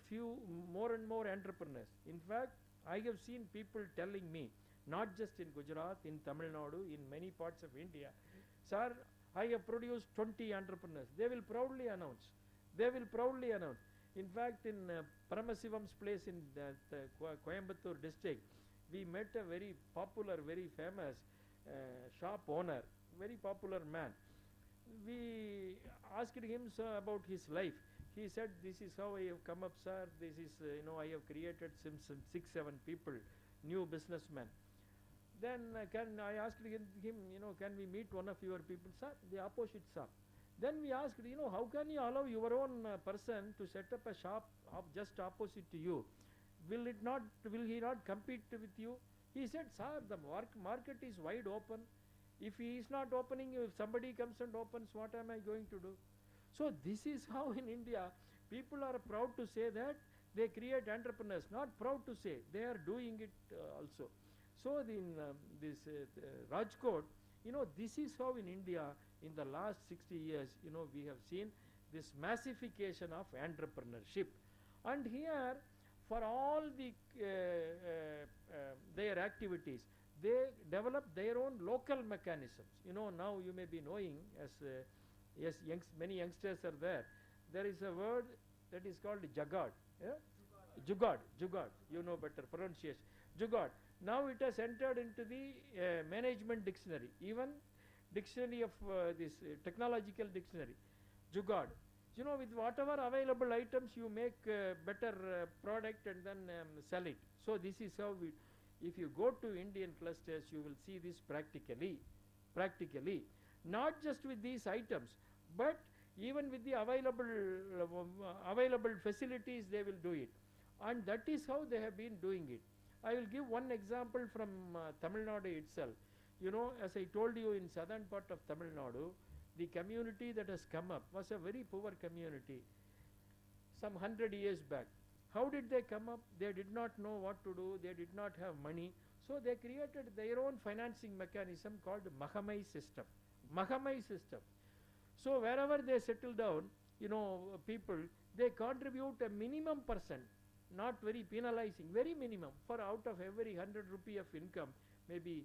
more and more entrepreneurs. In fact, I have seen people telling me, not just in Gujarat, in Tamil Nadu, in many parts of India, sir, I have produced 20 entrepreneurs. They will proudly announce. In fact, in Paramasivam's place in the Coimbatore district, we met a very popular, very famous shop owner, very popular man. We asked him about his life. He said, this is how I have come up, sir. This is, I have created some 6-7 people, new businessmen. Then I asked him, can we meet one of your people, sir? The opposite shop. Then we asked, how can you allow your own person to set up a shop just opposite to you? Will he not compete with you? He said, sir, the market is wide open. If he is not opening, if somebody comes and opens, what am I going to do? So this is how in India, people are proud to say that they create entrepreneurs. Not proud to say, they are doing it also. So in this Rajkot, this is how in India, in the last 60 years, we have seen this massification of entrepreneurship. And here, for all the their activities, they develop their own local mechanisms. Now you may be knowing, as many youngsters are there, there is a word that is called Jagad. Yeah? Jugad. You know better pronunciation. Jugad. Now it has entered into the management dictionary, even dictionary of this technological dictionary. Jugad. With whatever available items, you make better product and then sell it. So this is how if you go to Indian clusters, you will see this practically. Not just with these items, but even with the available facilities, they will do it. And that is how they have been doing it. I will give one example from Tamil Nadu itself. As I told you, in southern part of Tamil Nadu, the community that has come up was a very poor community some 100 years back. How did they come up? They did not know what to do. They did not have money. So they created their own financing mechanism called Mahamai system. So wherever they settle down, people, they contribute a minimum percent, not very penalizing, very minimum. For out of every 100 rupee of income, maybe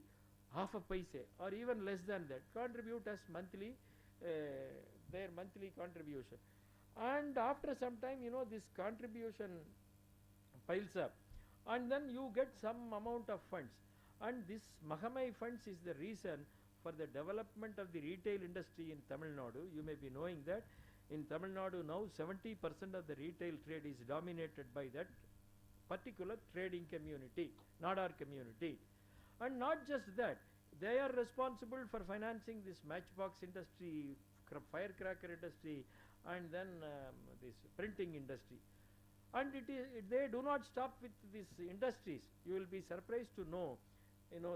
half a paise or even less than that, contribute as monthly, their monthly contribution. And after some time, this contribution piles up. and then you get some amount of funds. And this Mahamai funds is the reason for the development of the retail industry in Tamil Nadu. You may be knowing that in Tamil Nadu now 70% of the retail trade is dominated by that particular trading community, Nadar community. And not just that, they are responsible for financing this matchbox industry, firecracker industry, and then this printing industry. And they do not stop with these industries. You will be surprised to know,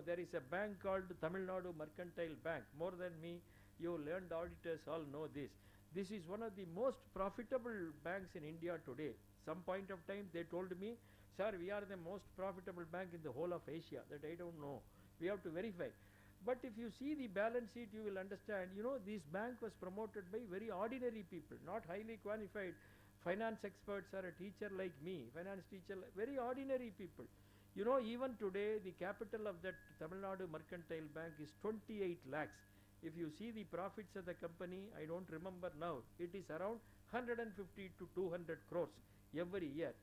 there is a bank called Tamil Nadu Mercantile Bank. More than me, you learned auditors all know this. This is one of the most profitable banks in India today. Some point of time they told me, sir, we are the most profitable bank in the whole of Asia. That I don't know. We have to verify. But if you see the balance sheet, you will understand, this bank was promoted by very ordinary people, not highly qualified finance experts or a teacher like me, finance teacher, very ordinary people. Even today, the capital of that Tamil Nadu Mercantile Bank is 28 lakhs. If you see the profits of the company, I don't remember now, it is around 150 to 200 crores every year.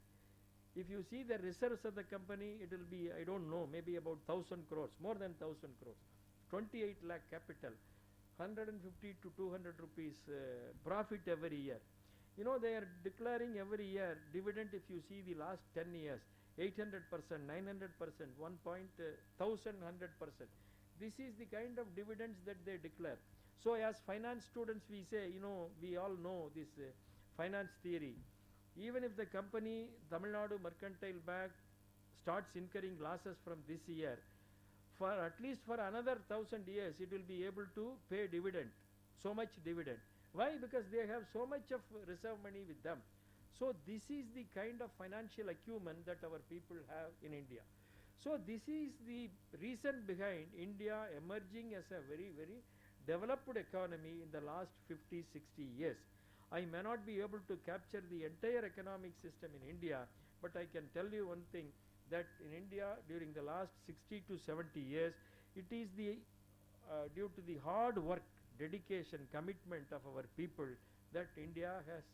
If you see the reserves of the company, it will be, I don't know, maybe about 1,000 crores, more than 1,000 crores. 28 lakh capital, 150 to 200 rupees profit every year. They are declaring every year dividend. If you see the last 10 years, 800%, 900%, 1,100%. This is the kind of dividends that they declare. So as finance students, we say, we all know this finance theory. Even if the company, Tamil Nadu Mercantile Bank, starts incurring losses from this year, for at least for another 1,000 years, it will be able to pay dividend, so much dividend. Why? Because they have so much of reserve money with them. So this is the kind of financial acumen that our people have in India. So this is the reason behind India emerging as a very, very developed economy in the last 50, 60 years. I may not be able to capture the entire economic system in India, but I can tell you one thing, that in India during the last 60 to 70 years, it is the due to the hard work, dedication, commitment of our people that India has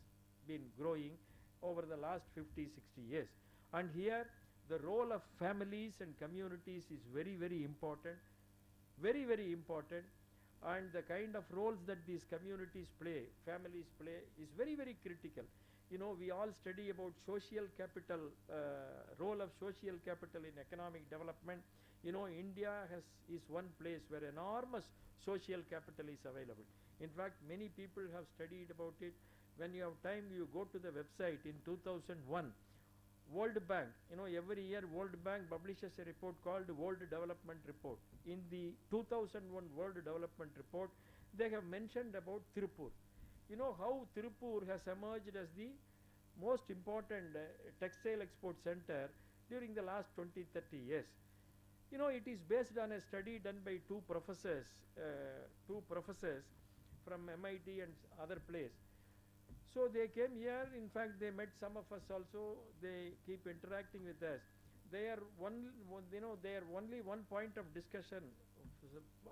been growing over the last 50, 60 years. And here the role of families and communities is very, very important, very, very important. And the kind of roles that these communities play, families play, is very, very critical. We all study about social capital, role of social capital in economic development. India is one place where enormous social capital is available. In fact, many people have studied about it. When you have time, you go to the website. In 2001, World Bank, every year World Bank publishes a report called World Development Report. In the 2001 World Development Report, they have mentioned about Tirupur. How Tirupur has emerged as the most important textile export center during the last 20, 30 years. It is based on a study done by two professors from MIT and other place. So they came here. In fact, they met some of us also. They keep interacting with us. Their only one point of discussion,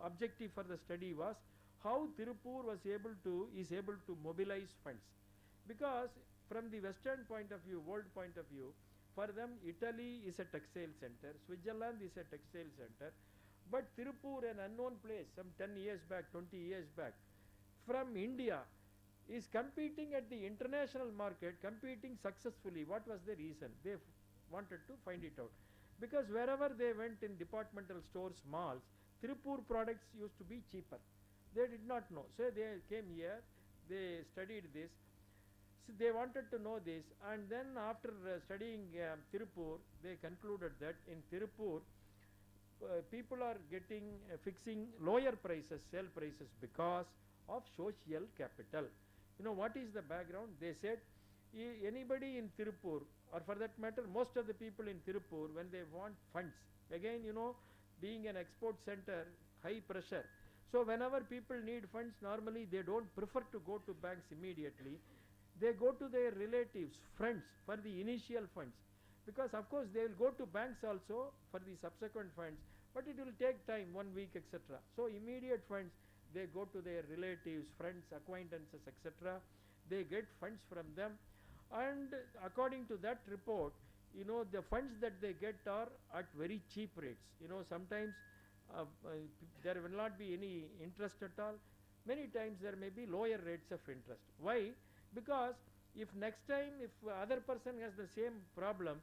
objective for the study was how Tirupur is able to mobilize funds. Because from the Western point of view, world point of view, for them Italy is a textile center, Switzerland is a textile center, but Tirupur, an unknown place, some 10 years back, 20 years back, from India, is competing at the international market, competing successfully. What was the reason? They wanted to find it out. Because wherever they went in departmental stores, malls, Tirupur products used to be cheaper. They did not know. So they came here, they studied this. So they wanted to know this, and then after studying Tirupur, they concluded that in Tirupur, people are fixing lower prices, sale prices, because of social capital. What is the background? They said anybody in Tirupur, or for that matter most of the people in Tirupur, when they want funds, again being an export center, high pressure. So whenever people need funds, normally they don't prefer to go to banks immediately. They go to their relatives, friends for the initial funds, because of course they will go to banks also for the subsequent funds, but it will take time, 1 week, etc. So immediate funds, they go to their relatives, friends, acquaintances, etc. They get funds from them, and according to that report, the funds that they get are at very cheap rates. Sometimes there will not be any interest at all. Many times there may be lower rates of interest. Why? Because if next time if other person has the same problem,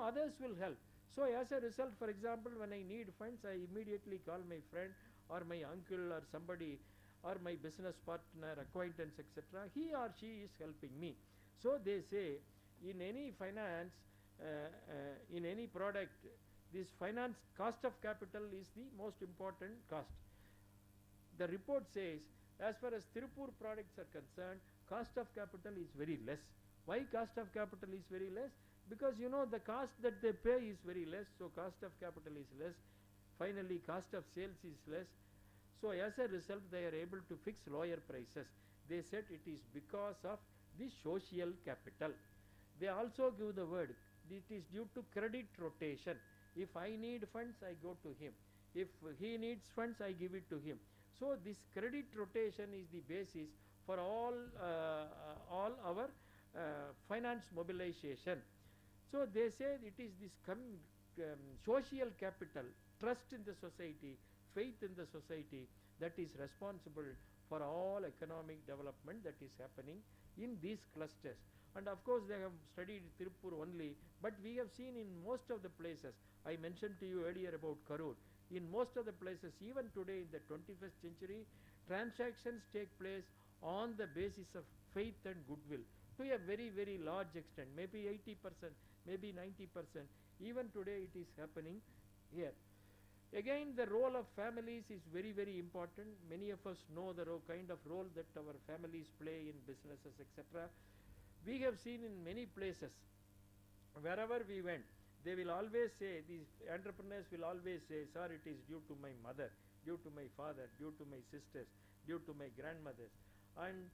others will help. So as a result, for example, when I need funds, I immediately call my friend or my uncle or somebody or my business partner, acquaintance, etc. He or she is helping me. So they say in any finance, in any product, this finance cost of capital is the most important cost. The report says as far as Tirupur products are concerned, cost of capital is very less. Why cost of capital is very less? Because the cost that they pay is very less, so cost of capital is less. Finally, cost of sales is less. So as a result, they are able to fix lower prices. They said it is because of the social capital. They also give the word, it is due to credit rotation. If I need funds, I go to him. If he needs funds, I give it to him. So this credit rotation is the basis for all our finance mobilization. So they say it is this social capital, trust in the society, faith in the society, that is responsible for all economic development that is happening in these clusters. And of course they have studied Tirupur only, but we have seen in most of the places, I mentioned to you earlier about Karur, in most of the places, even today in the 21st century, transactions take place on the basis of faith and goodwill to a very, very large extent, maybe 80%, maybe 90%. Even today it is happening here. Again, the role of families is very, very important. Many of us know the kind of role that our families play in businesses, etc. We have seen in many places, wherever we went, they will always say, these entrepreneurs will always say, sir, it is due to my mother, due to my father, due to my sisters, due to my grandmothers. And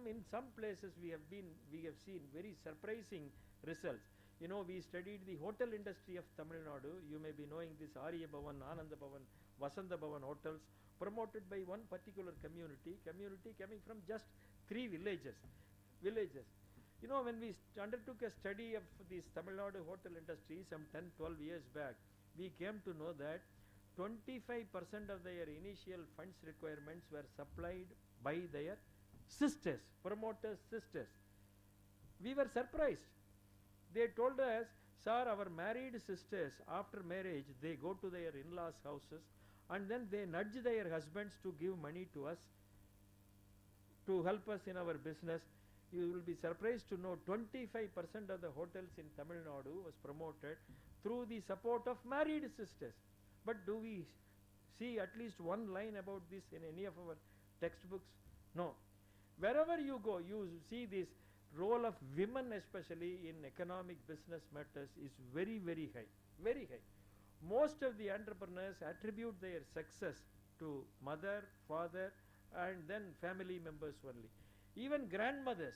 in some places we have seen very surprising results. We studied the hotel industry of Tamil Nadu. You may be knowing this Arya Bhavan, Ananda Bhavan, Vasanta Bhavan hotels, promoted by one particular community coming from just 3 villages. When we undertook a study of this Tamil Nadu hotel industry some 10-12 years back, we came to know that 25% of their initial funds requirements were supplied by their sisters, promoters' sisters. We were surprised. They told us, sir, our married sisters, after marriage, they go to their in-laws' houses and then they nudge their husbands to give money to us, to help us in our business. You will be surprised to know 25% of the hotels in Tamil Nadu was promoted through the support of married sisters. But do we see at least one line about this in any of our textbooks? No. Wherever you go, you see this role of women, especially in economic business matters, is very, very high, very high. Most of the entrepreneurs attribute their success to mother, father, and then family members only. Even grandmothers,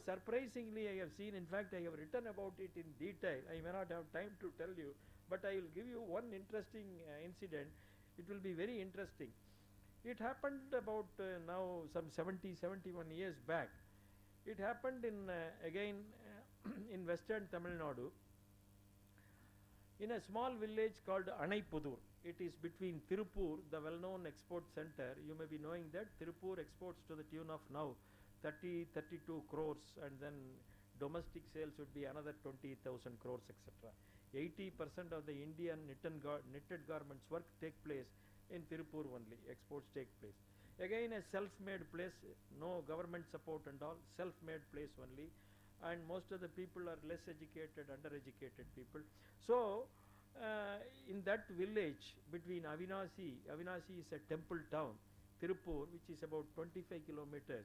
surprisingly I have seen, in fact I have written about it in detail. I may not have time to tell you, but I will give you one interesting incident. It will be very interesting. It happened about now some 70, 71 years back. It happened in in western Tamil Nadu, in a small village called Anaipudur. It is between Tirupur, the well-known export center. You may be knowing that Tirupur exports to the tune of now 32 crores, and then domestic sales would be another 20,000 crores, etc. 80% of the Indian knitted garments work take place in Tirupur only. Exports take place. Again, a self-made place, no government support and all, self-made place only, and most of the people are less educated, undereducated people. So in that village between Avinasi is a temple town, Tirupur, which is about 25 kilometers.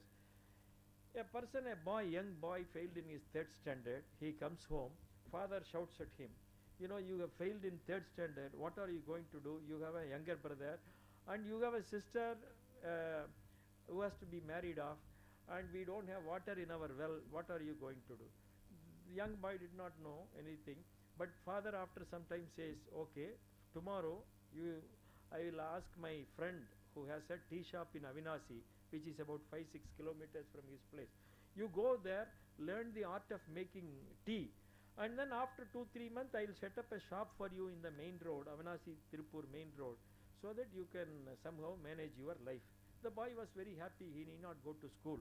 A young boy failed in his 3rd standard. He comes home, father shouts at him, you have failed in 3rd standard, what are you going to do? You have a younger brother and you have a sister who has to be married off, and we don't have water in our well. What are you going to do? The young boy did not know anything, but father after some time says, okay, tomorrow I will ask my friend who has a tea shop in Avinasi, which is about 5-6 kilometers from his place. You go there, learn the art of making tea, And then after 2-3 months, I'll set up a shop for you in the main road, Avanasi Tirupur main road, so that you can somehow manage your life. The boy was very happy, he need not go to school.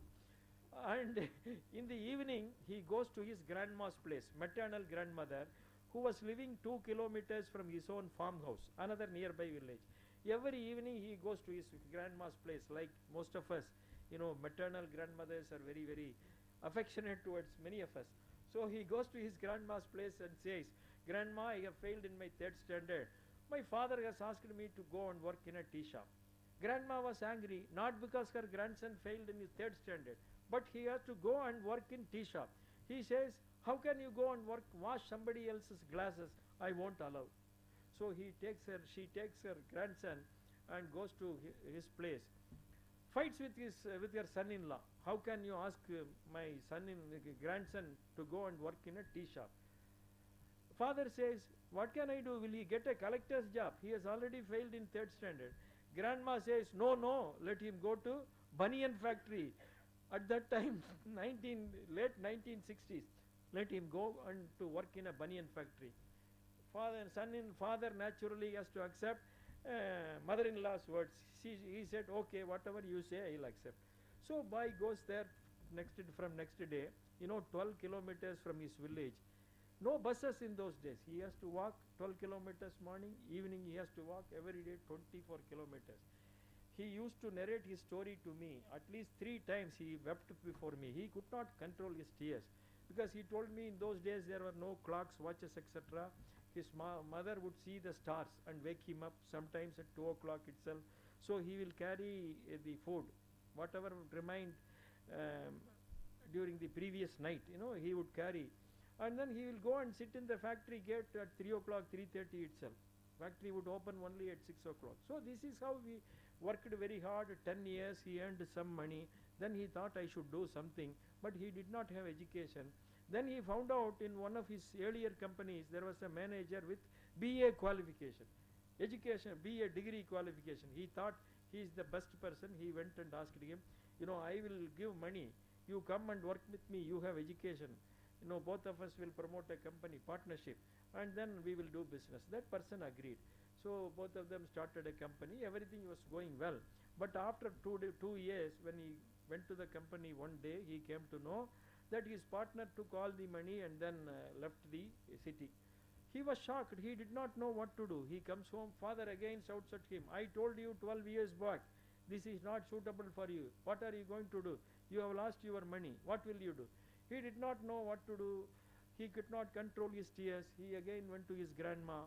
And in the evening, he goes to his grandma's place, maternal grandmother, who was living 2 kilometers from his own farmhouse, another nearby village. Every evening he goes to his grandma's place, like most of us, maternal grandmothers are very, very affectionate towards many of us. So he goes to his grandma's place and says, "Grandma, I have failed in my 3rd standard. My father has asked me to go and work in a tea shop." Grandma was angry, not because her grandson failed in his 3rd standard, but he has to go and work in tea shop. He says, "How can you go and wash somebody else's glasses? I won't allow." So she takes her grandson and goes to his place. Fights with her son-in-law. "How can you ask my grandson to go and work in a tea shop?" Father says, "What can I do? Will he get a collector's job? He has already failed in 3rd standard." Grandma says, "No, let him go to baniyan factory." At that time, late 1960s, let him go and to work in a baniyan factory. Father naturally has to accept mother-in-law's words. He said, "Okay, whatever you say, I'll accept." So boy goes there from next day, 12 kilometers from his village. No buses in those days. He has to walk 12 kilometers morning, evening he has to walk every day 24 kilometers. He used to narrate his story to me. At least 3 times he wept before me. He could not control his tears, because he told me in those days there were no clocks, watches, etc. His mother would see the stars and wake him up sometimes at 2 o'clock itself. So he will carry the food, whatever remained during the previous night, he would carry. And then he will go and sit in the factory gate at 3 o'clock, 3:30 itself. Factory would open only at 6 o'clock. So this is how we worked very hard. 10 years he earned some money. Then he thought I should do something, but he did not have education. Then he found out in one of his earlier companies there was a manager with BA qualification, education, BA degree qualification. He thought he is the best person. He went and asked him, "I will give money. You come and work with me. You have education. Both of us will promote a company partnership, and then we will do business." That person agreed. So both of them started a company. Everything was going well. But after 2 years, when he went to the company one day, he came to know that his partner took all the money and then left the city. He was shocked. He did not know what to do. He comes home. Father again shouts at him, "I told you 12 years back, this is not suitable for you. What are you going to do? You have lost your money. What will you do?" He did not know what to do. He could not control his tears. He again went to his grandma,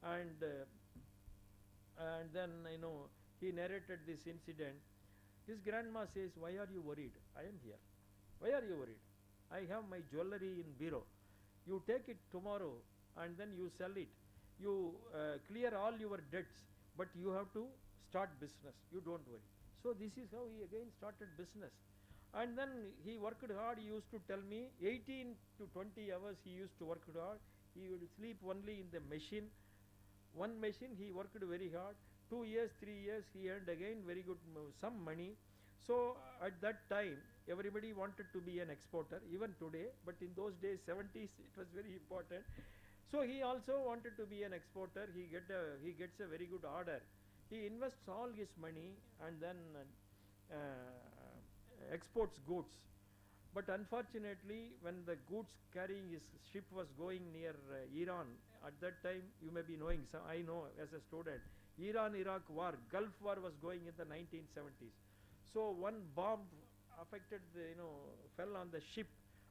and then he narrated this incident. His grandma says, "Why are you worried? I am here. Why are you worried? I have my jewelry in bureau. You take it tomorrow and then you sell it. You clear all your debts, but you have to start business. You don't worry." So this is how he again started business. And then he worked hard. He used to tell me 18 to 20 hours he used to work hard. He would sleep only in the machine. One machine he worked very hard. 2 years, 3 years he earned again very good some money. So at that time everybody wanted to be an exporter, even today, but in those days 70s it was very important. So he also wanted to be an exporter. He gets a very good order. He invests all his money and then exports goods. But unfortunately, when the goods carrying his ship was going near Iran, at that time you may be knowing, so I know as a student, Iran-Iraq war, Gulf war was going in the 1970s. So one bomb affected, fell on the ship,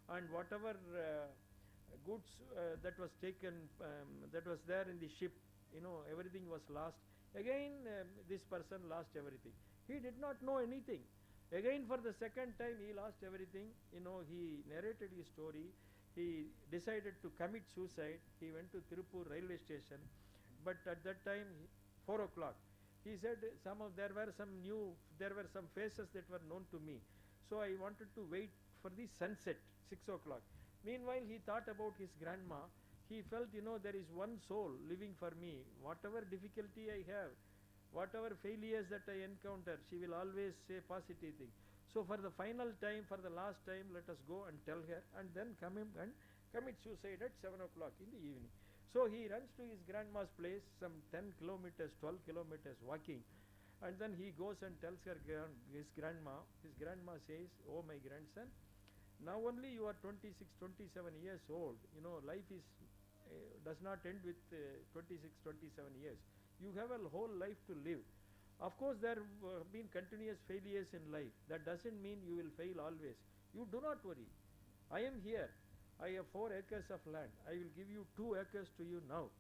and whatever goods that was taken, that was there in the ship, everything was lost. Again, this person lost everything. He did not know anything. Again, for the second time, he lost everything. He narrated his story. He decided to commit suicide. He went to Tirupur railway station, but at that time, 4 o'clock. He said there were some faces that were known to me. So I wanted to wait for the sunset, 6 o'clock. Meanwhile, he thought about his grandma. He felt, there is one soul living for me. Whatever difficulty I have, whatever failures that I encounter, she will always say positive thing. So for the final time, for the last time, let us go and tell her, and then come and commit suicide at 7 o'clock in the evening. So he runs to his grandma's place, some 10 kilometers, 12 kilometers walking, and then he goes and tells his grandma. His grandma says, "Oh, my grandson, now only you are 26, 27 years old. You know, life is does not end with 26, 27 years. You have a whole life to live. Of course, there have been continuous failures in life. That doesn't mean you will fail always. You do not worry. I am here. I have 4 acres of land. I will give you 2 acres to you now.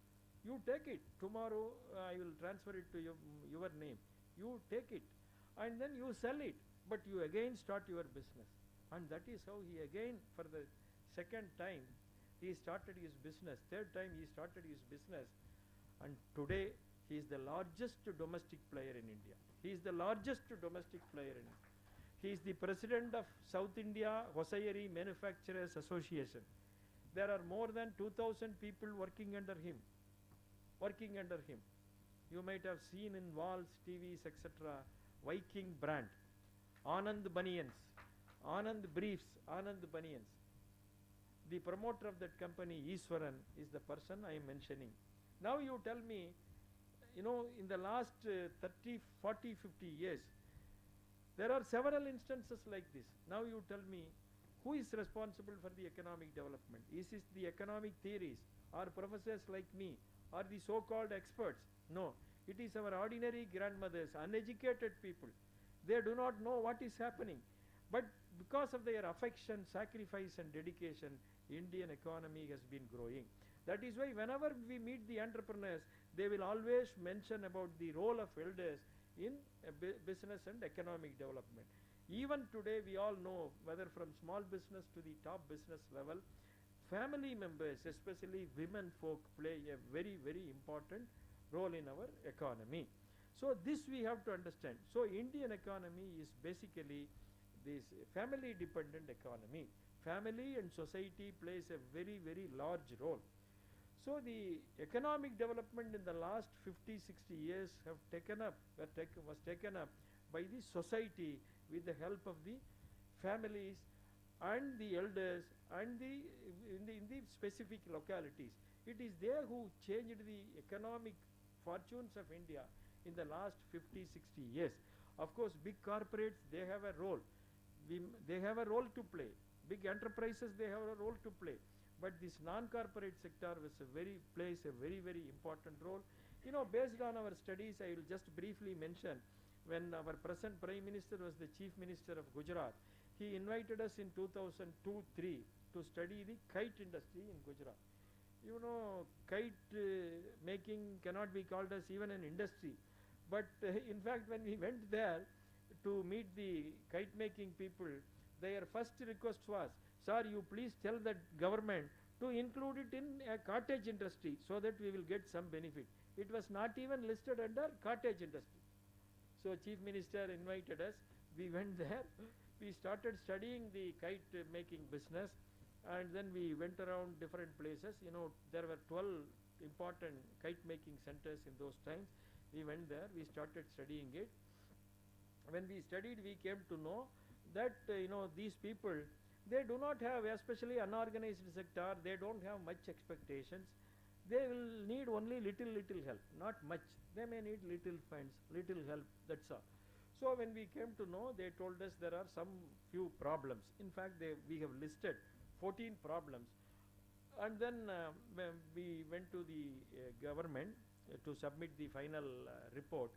You take it. Tomorrow I will transfer it to your name. You take it and then you sell it. But you again start your business." And that is how he again, for the second time, he started his business. Third time he started his business. And today he is the largest domestic player in India. He is the largest domestic player in India. He is the president of South India Hosiery Manufacturers Association. There are more than 2,000 people working under him. You might have seen in walls, TVs, etc. Viking brand, Anand Banians, Anand Briefs, Anand Banians. The promoter of that company, Iswaran, is the person I am mentioning. Now you tell me, you know, in the last 30, 40, 50 years, there are several instances like this. Now you tell me, who is responsible for the economic development? Is it the economic theories, or professors like me, or the so-called experts? No, it is our ordinary grandmothers, uneducated people. They do not know what is happening. But because of their affection, sacrifice and dedication, Indian economy has been growing. That is why whenever we meet the entrepreneurs, they will always mention about the role of elders in business and economic development. Even today we all know, whether from small business to the top business level, family members, especially women folk, play a very, very important role in our economy. So this we have to understand. So Indian economy is basically this family dependent economy. Family and society plays a very, very large role. So the economic development in the last 50, 60 years was taken up by the society with the help of the families and the elders and in the specific localities. It is they who changed the economic fortunes of India in the last 50, 60 years. Of course, big corporates, they have a role. They have a role to play. Big enterprises, they have a role to play. But this non-corporate sector plays a very, very important role. You know, based on our studies, I will just briefly mention, when our present Prime Minister was the Chief Minister of Gujarat, he invited us in 2002-03 to study the kite industry in Gujarat. You know, kite making cannot be called as even an industry. But in fact, when we went there to meet the kite making people, their first request was, "Sir, you please tell the government to include it in a cottage industry so that we will get some benefit." It was not even listed under cottage industry. So Chief Minister invited us. We went there. We started studying the kite making business, and then we went around different places. You know, there were 12 important kite making centers in those times. We went there. We started studying it. When we studied, we came to know that you know, these people, they do not have, especially unorganized sector, they don't have much expectations. They will need only little help, not much. They may need little funds, little help, that's all. So when we came to know, they told us there are some few problems. In fact, we have listed 14 problems. And then we went to the government to submit the final report.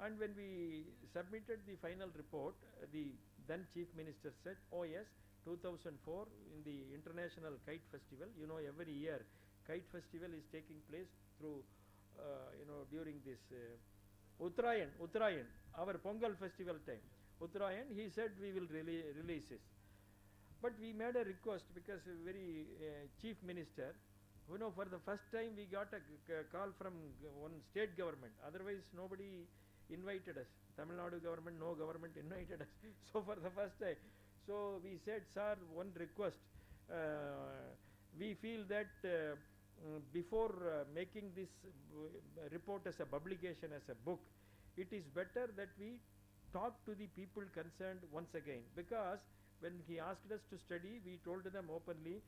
And when we submitted the final report, the then Chief Minister said, "Oh yes, 2004 in the International Kite Festival, you know, every year Kite Festival is taking place through, you know, during this Uttarayan, our Pongal festival time. Uttarayan, he said we will release this. But we made a request because a very Chief Minister, you know, for the first time we got a call from one state government. Otherwise nobody invited us. Tamil Nadu government, no government invited us. So for the first time, so we said, "Sir, one request. We feel that before making this report as a publication, as a book, it is better that we talk to the people concerned once again." Because when he asked us to study, we told them openly,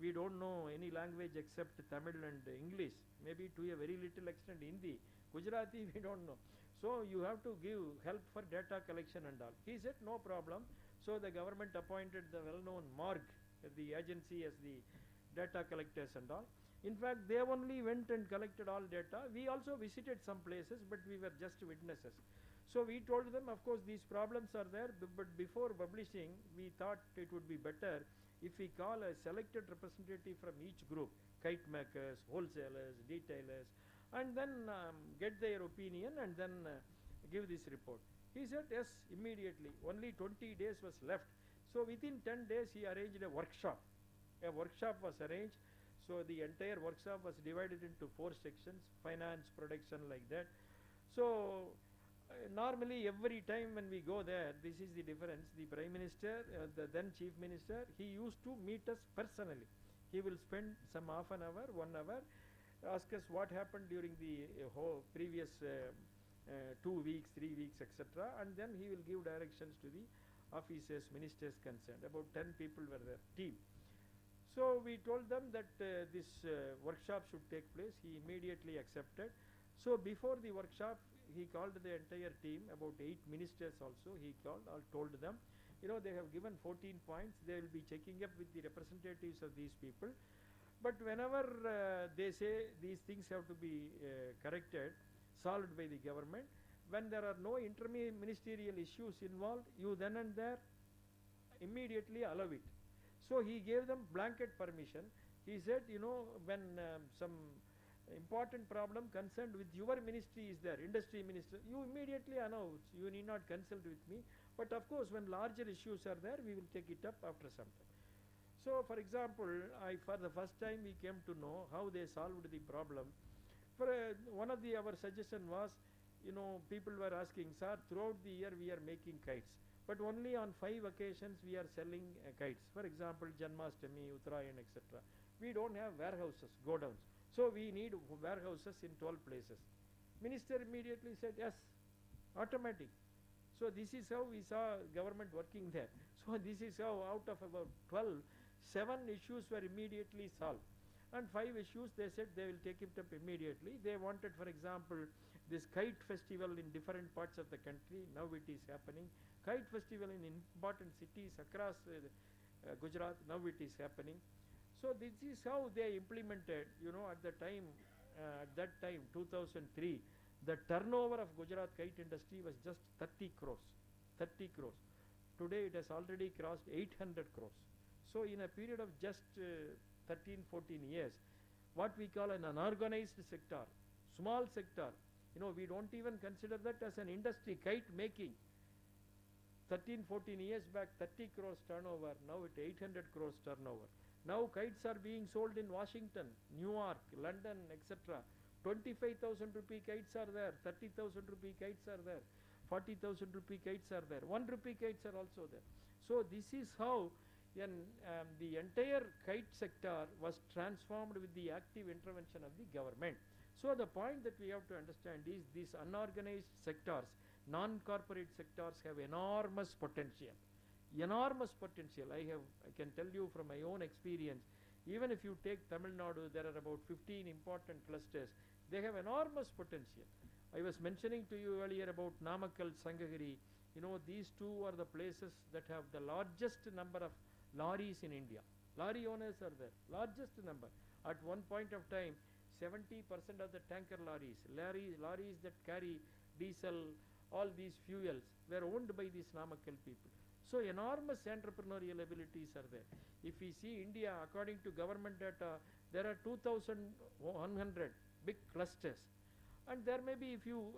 We don't know any language except Tamil and English, maybe to a very little extent Hindi. Gujarati we don't know. So you have to give help for data collection and all. He said no problem. So the government appointed the well-known Morg, the agency, as the data collectors and all. In fact, they only went and collected all data. We also visited some places, but we were just witnesses. So we told them, of course, these problems are there, but before publishing, we thought it would be better if we call a selected representative from each group, kite makers, wholesalers, detailers, and then get their opinion and then give this report. He said yes immediately. Only 20 days was left. So within 10 days he arranged a workshop. A workshop was arranged. So the entire workshop was divided into 4 sections: finance, production, like that. So normally every time when we go there, this is the difference. The Prime Minister, the then Chief Minister, he used to meet us personally. He will spend some half an hour, 1 hour, ask us what happened during the whole previous 2 weeks, 3 weeks, etc. And then he will give directions to the officers, ministers concerned. About 10 people were there, team. So we told them that this workshop should take place. He immediately accepted. So before the workshop, he called the entire team, about 8 ministers also. He told them, they have given 14 points. They will be checking up with the representatives of these people. But whenever they say these things have to be corrected, solved by the government, when there are no interministerial issues involved, you then and there immediately allow it. So he gave them blanket permission. He said, when some important problem concerned with your ministry is there, industry minister, you immediately announce. You need not consult with me. But of course, when larger issues are there, we will take it up after some time. So for example, for the first time we came to know how they solved the problem. One of our suggestion was, people were asking, sir, throughout the year we are making kites, but only on 5 occasions we are selling kites. For example, Janmashtami, Uttarayan, etc. We don't have warehouses, godowns. So we need warehouses in 12 places. Minister immediately said, yes, automatic. So this is how we saw government working there. So this is how out of about 12, 7 issues were immediately solved. And 5 issues they said they will take it up immediately. They wanted, for example, this kite festival in different parts of the country. Now it is happening. Kite festival in important cities across Gujarat. Now it is happening. So this is how they implemented, at that time, 2003, the turnover of Gujarat kite industry was just 30 crores. 30 crores. Today it has already crossed 800 crores. So in a period of just 13, 14 years, what we call an unorganized sector, small sector, we don't even consider that as an industry, kite making. 13, 14 years back, 30 crores turnover, now at 800 crores turnover. Now kites are being sold in Washington, New York, London, etc. 25,000 rupee kites are there, 30,000 rupee kites are there, 40,000 rupee kites are there, 1 rupee kites are also there. So this is how the entire kite sector was transformed with the active intervention of the government. So the point that we have to understand is these unorganized sectors, non-corporate sectors, have enormous potential. Enormous potential. I can tell you from my own experience, even if you take Tamil Nadu, there are about 15 important clusters. They have enormous potential. I was mentioning to you earlier about Namakkal, Sangagiri. These two are the places that have the largest number of lorries in India. Lorry owners are there, largest number. At one point of time, 70% of the tanker lorries that carry diesel, all these fuels, were owned by these Namakkal people. So enormous entrepreneurial abilities are there. If we see India, according to government data, there are 2,100 big clusters. And there may be, if you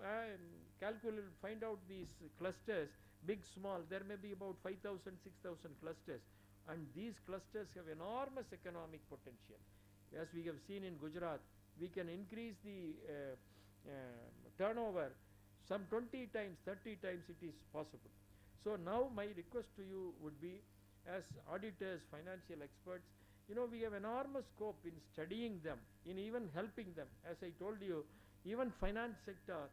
find out these clusters, big, small, there may be about 5,000, 6,000 clusters. And these clusters have enormous economic potential. As we have seen in Gujarat, we can increase the turnover some 20 times, 30 times it is possible. So now my request to you would be, as auditors, financial experts, we have enormous scope in studying them, in even helping them. As I told you, even finance sector,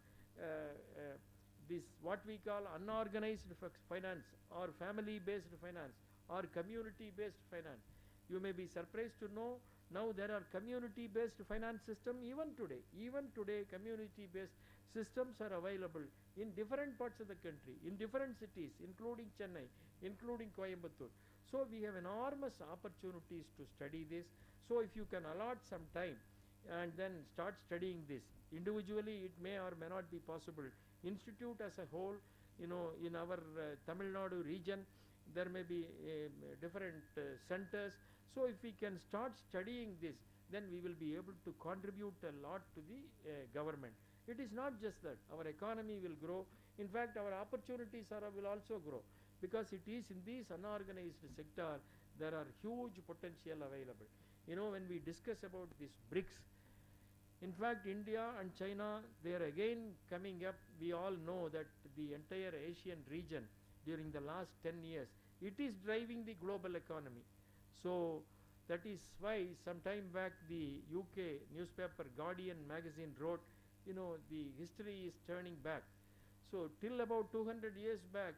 this what we call unorganized finance or family-based finance or community-based finance, You may be surprised to know now there are community-based finance system even today. Even today, community-based systems are available in different parts of the country, in different cities, including Chennai, including Coimbatore. So we have enormous opportunities to study this. So if you can allot some time and then start studying this, individually it may or may not be possible. Institute as a whole, in our Tamil Nadu region, there may be different centers. So if we can start studying this, then we will be able to contribute a lot to the government. It is not just that our economy will grow. In fact, our opportunities will also grow, because it is in this unorganized sector there are huge potential available. When we discuss about this Brics, in fact India and China, they are again coming up. We all know that the entire Asian region during the last 10 years, it is driving the global economy. So that is why some time back the UK newspaper Guardian magazine wrote, the history is turning back. So till about 200 years back,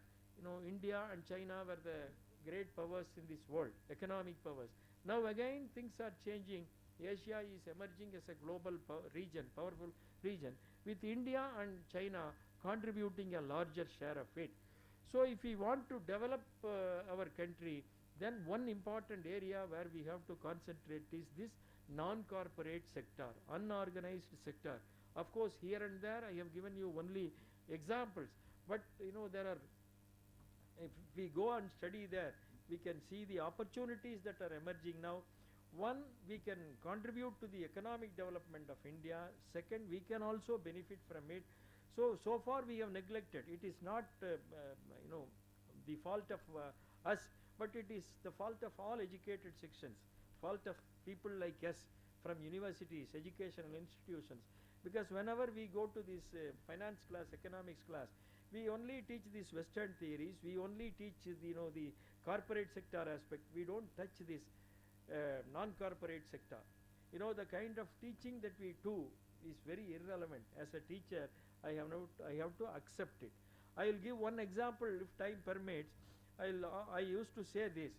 India and China were the great powers in this world, economic powers. Now again things are changing. Asia is emerging as a global region, powerful region, with India and China contributing a larger share of it. So if we want to develop our country, then one important area where we have to concentrate is this non-corporate sector, unorganized sector. Of course, here and there I have given you only examples, but there are, if we go and study there, we can see the opportunities that are emerging now. One, we can contribute to the economic development of India. Second, we can also benefit from it. So far we have neglected. It is not the fault of us, but it is the fault of all educated sections, fault of people like us from universities, educational institutions. Because whenever we go to this finance class, economics class, we only teach these Western theories. We only teach the corporate sector aspect. We don't touch this non-corporate sector. The kind of teaching that we do is very irrelevant. As a teacher, I have to accept it. I will give one example if time permits. I used to say this.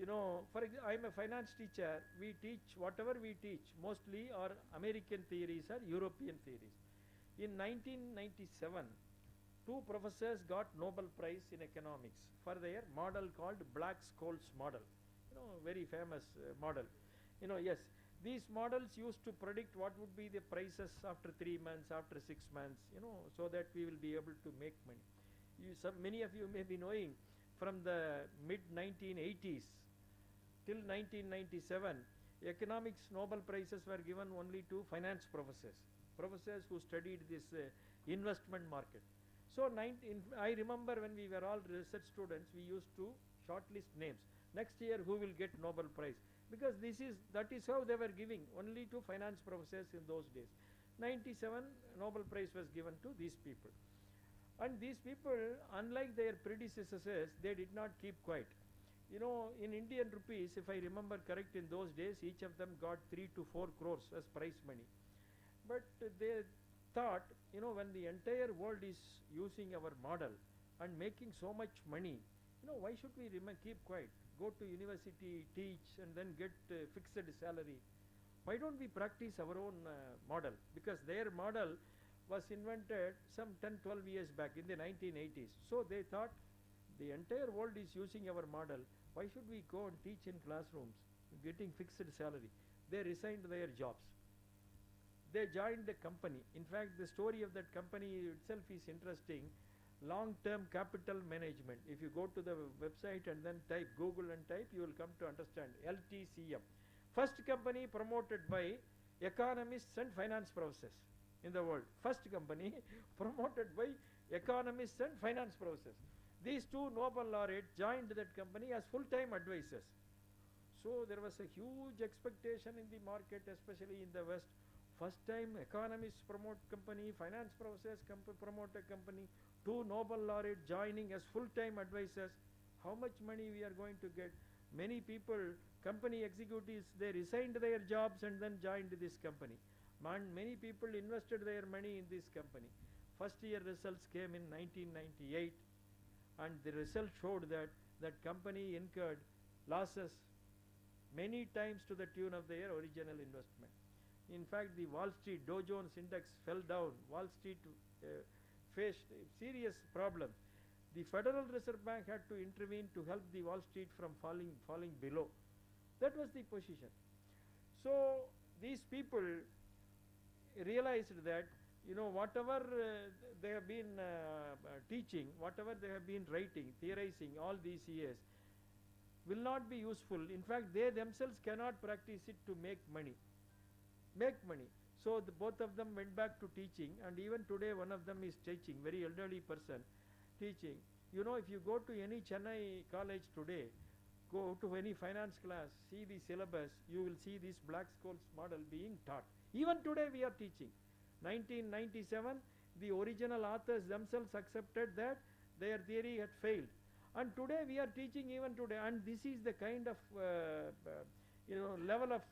I am a finance teacher. We teach, whatever we teach, mostly are American theories or European theories. In 1997, two professors got Nobel Prize in economics for their model called Black-Scholes model. Very famous model. Yes, these models used to predict what would be the prices after 3 months, after 6 months, so that we will be able to make money. Many of you may be knowing, from the mid-1980s till 1997, economics Nobel Prizes were given only to finance professors who studied this investment market. So I remember when we were all research students, we used to shortlist names. Next year who will get Nobel Prize, because that is how they were giving, only to finance professors in those days. 97 Nobel Prize was given to these people. And these people, unlike their predecessors, they did not keep quiet. In Indian rupees, if I remember correct, in those days each of them got 3 to 4 crores as prize money. But they thought, when the entire world is using our model and making so much money, why should we keep quiet? Go to university, teach, and then get fixed salary. Why don't we practice our own model? Because their model was invented some 10, 12 years back in the 1980s. So they thought, the entire world is using our model. Why should we go and teach in classrooms, getting fixed salary? They resigned their jobs. They joined the company. In fact, the story of that company itself is interesting. Long-term capital management. If you go to the website and then type Google and type, you will come to understand. LTCM. First company promoted by economists and finance professors in the world. First company promoted by economists and finance professors. These two Nobel laureates joined that company as full-time advisors. So there was a huge expectation in the market, especially in the West. First time economists promote company, finance professors promote a company, two Nobel laureates joining as full-time advisors. How much money we are going to get? Many people, company executives, they resigned their jobs and then joined this company. Many people invested their money in this company. First year results came in 1998, and the results showed that that company incurred losses many times to the tune of their original investment. In fact, the Wall Street Dow Jones index fell down. Wall Street faced serious problems. The Federal Reserve Bank had to intervene to help the Wall Street from falling below. That was the position. So these people realized that, you know, whatever they have been teaching, whatever they have been writing, theorizing all these years, will not be useful. In fact, they themselves cannot practice it to make money. So both of them went back to teaching, and even today one of them is teaching, very elderly person teaching. You know, if you go to any Chennai college today, go to any finance class, see the syllabus, you will see this Black-Scholes model being taught. Even today we are teaching. 1997, the original authors themselves accepted that their theory had failed. And today we are teaching even today, and this is the kind of level of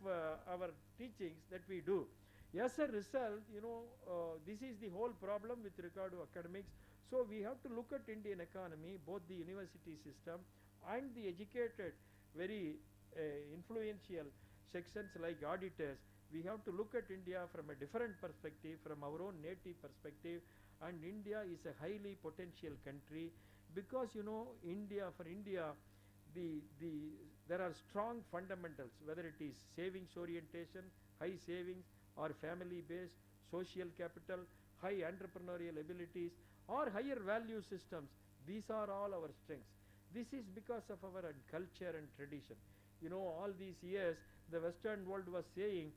our teachings that we do. As a result, this is the whole problem with regard to academics. So we have to look at Indian economy, both the university system and the educated, very influential sections like auditors. We have to look at India from a different perspective, from our own native perspective, and India is a highly potential country because, for India, there are strong fundamentals, whether it is savings orientation, high savings, or family based, social capital, high entrepreneurial abilities, or higher value systems. These are all our strengths. This is because of our culture and tradition. All these years the Western world was saying,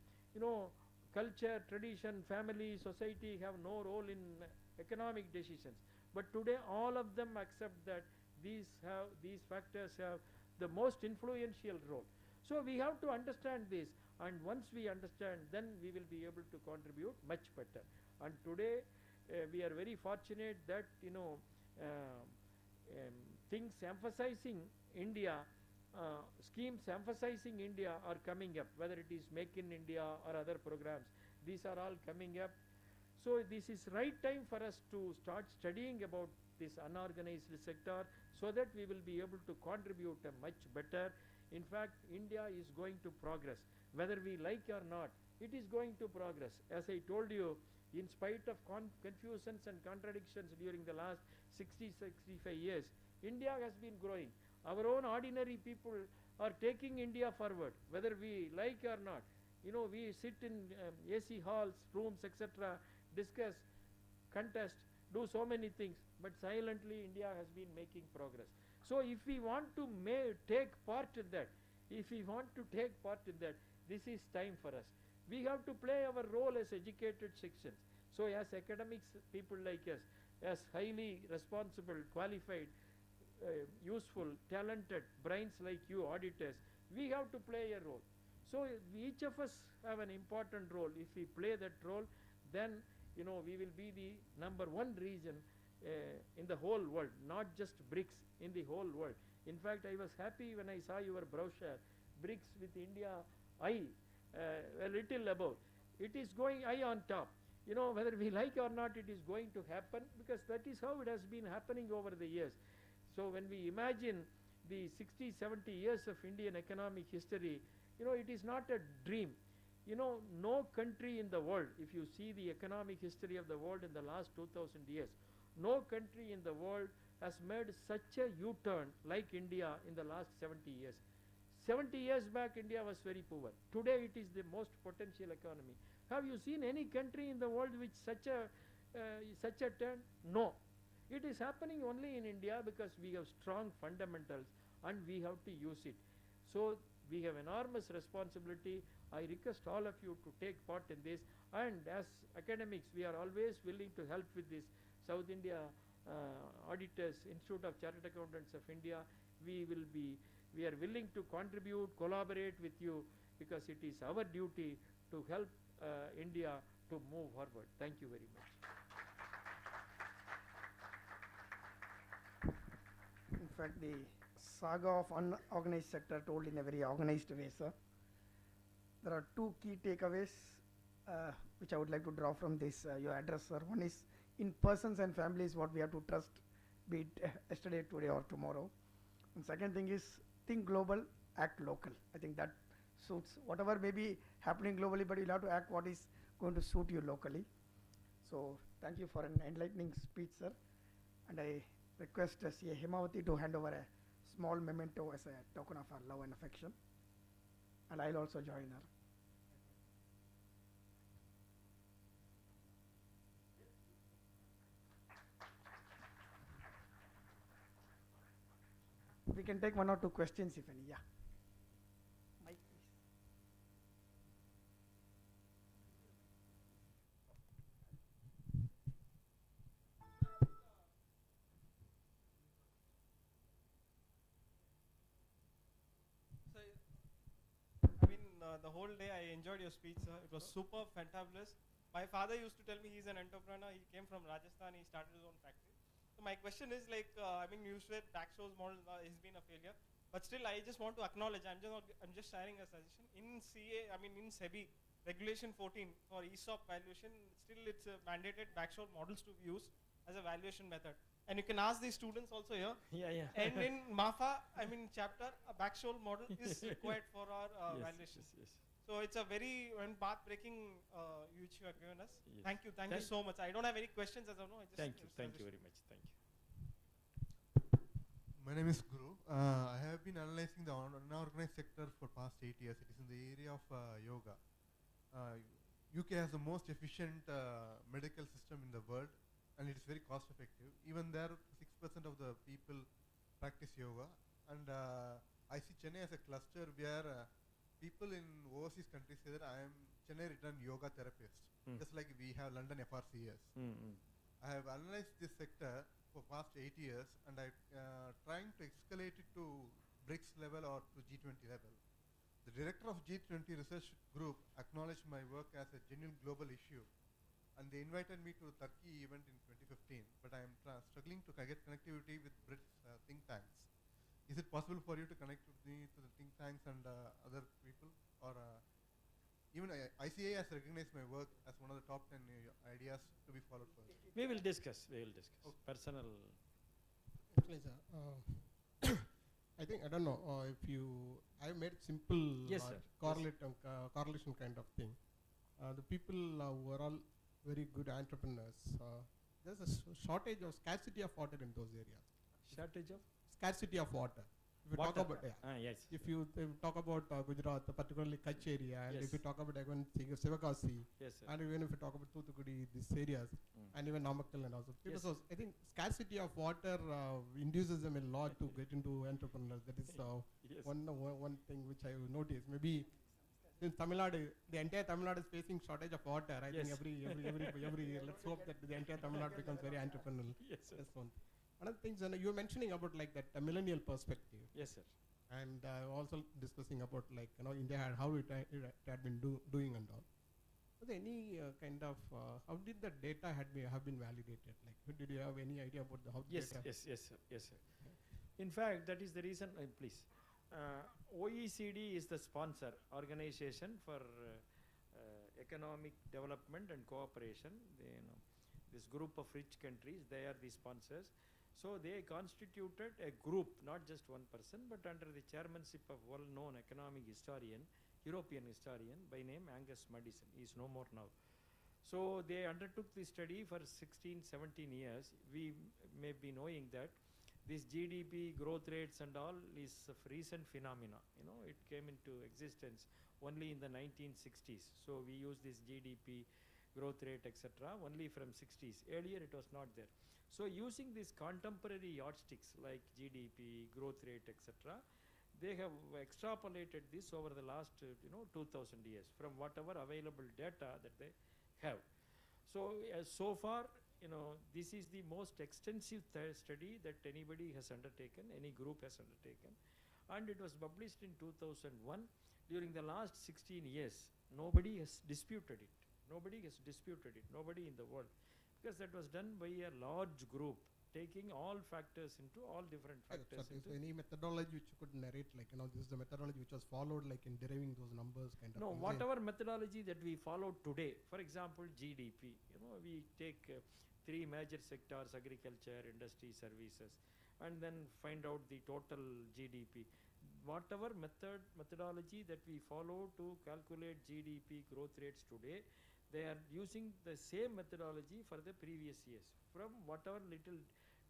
culture, tradition, family, society have no role in economic decisions. But today all of them accept that these factors have the most influential role. So we have to understand this, and once we understand, then we will be able to contribute much better. And today we are very fortunate that things emphasizing India, schemes emphasizing India are coming up, whether it is Make in India or other programs. These are all coming up. So this is right time for us to start studying about this unorganized sector, so that we will be able to contribute much better. In fact, India is going to progress. Whether we like or not, it is going to progress. As I told you, in spite of confusions and contradictions during the last 60-65 years, India has been growing. Our own ordinary people are taking India forward, whether we like or not. We sit in AC halls, rooms, etc., discuss, contest, do so many things, but silently India has been making progress. So if we want to take part in that, this is time for us. We have to play our role as educated sections. So as academics, people like us, as highly responsible, qualified, useful, talented brains like you, auditors, we have to play a role. So each of us have an important role. If we play that role, then we will be the number one region in the whole world, not just Brics, in the whole world. In fact, I was happy when I saw your brochure, Brics with India I a little above. It is going I on top. Whether we like or not, it is going to happen, because that is how it has been happening over the years. So when we imagine the 60-70 years of Indian economic history, it is not a dream. No country in the world, if you see the economic history of the world in the last 2000 years, no country in the world has made such a U-turn like India in the last 70 years. 70 years back, India was very poor. Today, it is the most potential economy. Have you seen any country in the world with such a turn? No. It is happening only in India because we have strong fundamentals and we have to use it. So we have enormous responsibility. I request all of you to take part in this, and as academics, we are always willing to help with this. South India Auditors, Institute of Chartered Accountants of India, we are willing to contribute, collaborate with you, because it is our duty to help India to move forward. Thank you very much. In fact, the saga of unorganized sector told in a very organized way, sir. There are two key takeaways which I would like to draw from this your address, sir. One is, in persons and families, what we have to trust, be it yesterday, today, or tomorrow. And second thing is, think global, act local. I think that suits whatever may be happening globally, but you'll have to act what is going to suit you locally. So thank you for an enlightening speech, sir. And I request C.A. Hemavati to hand over a small memento as a token of our love and affection. And I'll also join her. We can take 1 or 2 questions if any. Yeah. Mike, please. So, I mean, the whole day I enjoyed your speech, sir. It was super fantabulous. My father used to tell me he's an entrepreneur. He came from Rajasthan. He started his own factory. So my question is like, I mean, you said Backshow's model has been a failure, but still, I just want to acknowledge. I'm just sharing a suggestion. In CA, I mean, in SEBI Regulation 14 for ESOP valuation, still it's mandated Backshow models to be used as a valuation method. And you can ask the students also here. Yeah. And in MAFA, I mean, chapter, a Backshow model is required for our valuation. Yes. So it's a very path-breaking which you have given us. Yes. Thank you so much. I don't have any questions as of now. Thank you very much. Thank you. My name is Guru. I have been analyzing the unorganized sector for past 8 years. It is in the area of yoga. UK has the most efficient medical system in the world, and it is very cost effective. Even there, 6% of the people practice yoga. And I see Chennai as a cluster where people in overseas countries say that I am Chennai returned yoga therapist, just like we have London FRCS. I have analyzed this sector for past 8 years, and I trying to escalate it to Brics level or to G20 level. The director of G20 research group acknowledged my work as a genuine global issue, and they invited me to Turkey event in 2015, but I am struggling to get connectivity with Brics think tanks. Is it possible for you to connect with me to the think tanks and other people, or even ICA has recognized my work as one of the top 10 ideas to be followed further? We will discuss. Okay. Personal. Actually, sir, I think, I don't know if you, I made simple Yes, sir. correlation kind of thing. The people who are all very good entrepreneurs, there's a shortage of scarcity of water in those areas. Shortage of? Scarcity of water. If you Water. talk about, Yes. if you talk about Gujarat, particularly Kutch area, and Yes. if you talk about even Sivakasi, Yes, sir. and even if you talk about Thuthukudi, these areas, and even Namakkal and also. Yes. So I think scarcity of water induces them a lot to get into entrepreneurs. That is Yes. one thing which I noticed. Maybe in Tamil Nadu, the entire Tamil Nadu is facing shortage of water. I think Yes. every year, let's hope that the entire Tamil Nadu becomes very entrepreneurial. Yes, sir. That's one. Another thing, you were mentioning about like that millennial perspective. Yes, sir. And also discussing about like India had how it had been doing and all. Was there any kind of how did the data have been validated? Like, did you have any idea about how the Yes, data? yes, sir. In fact, that is the reason. Please, OECD is the sponsor organization for economic development and cooperation. This group of rich countries, they are the sponsors. So they constituted a group, not just one person, but under the chairmanship of well-known economic historian, European historian by name Angus Maddison. He is no more now. So they undertook this study for 16, 17 years. We may be knowing that this GDP growth rates and all is a recent phenomena. It came into existence only in the 1960s. So we use this GDP growth rate, etc., only from 60s. Earlier it was not there. So using these contemporary yardsticks like GDP, growth rate, etc., they have extrapolated this over the last 2000 years from whatever available data that they have. So so far, this is the most extensive study that anybody has undertaken, any group has undertaken, and it was published in 2001. During the last 16 years, nobody has disputed it. Nobody in the world, because that was done by a large group, taking all factors into all different factors. Is there any methodology which you could narrate, like this is the methodology which was followed, like in deriving those numbers, kind of? No, thing? whatever methodology that we followed today, for example, GDP. We take 3 major sectors: agriculture, industry, services, and then find out the total GDP. whatever methodology that we follow to calculate GDP growth rates today, they are using the same methodology for the previous years from whatever little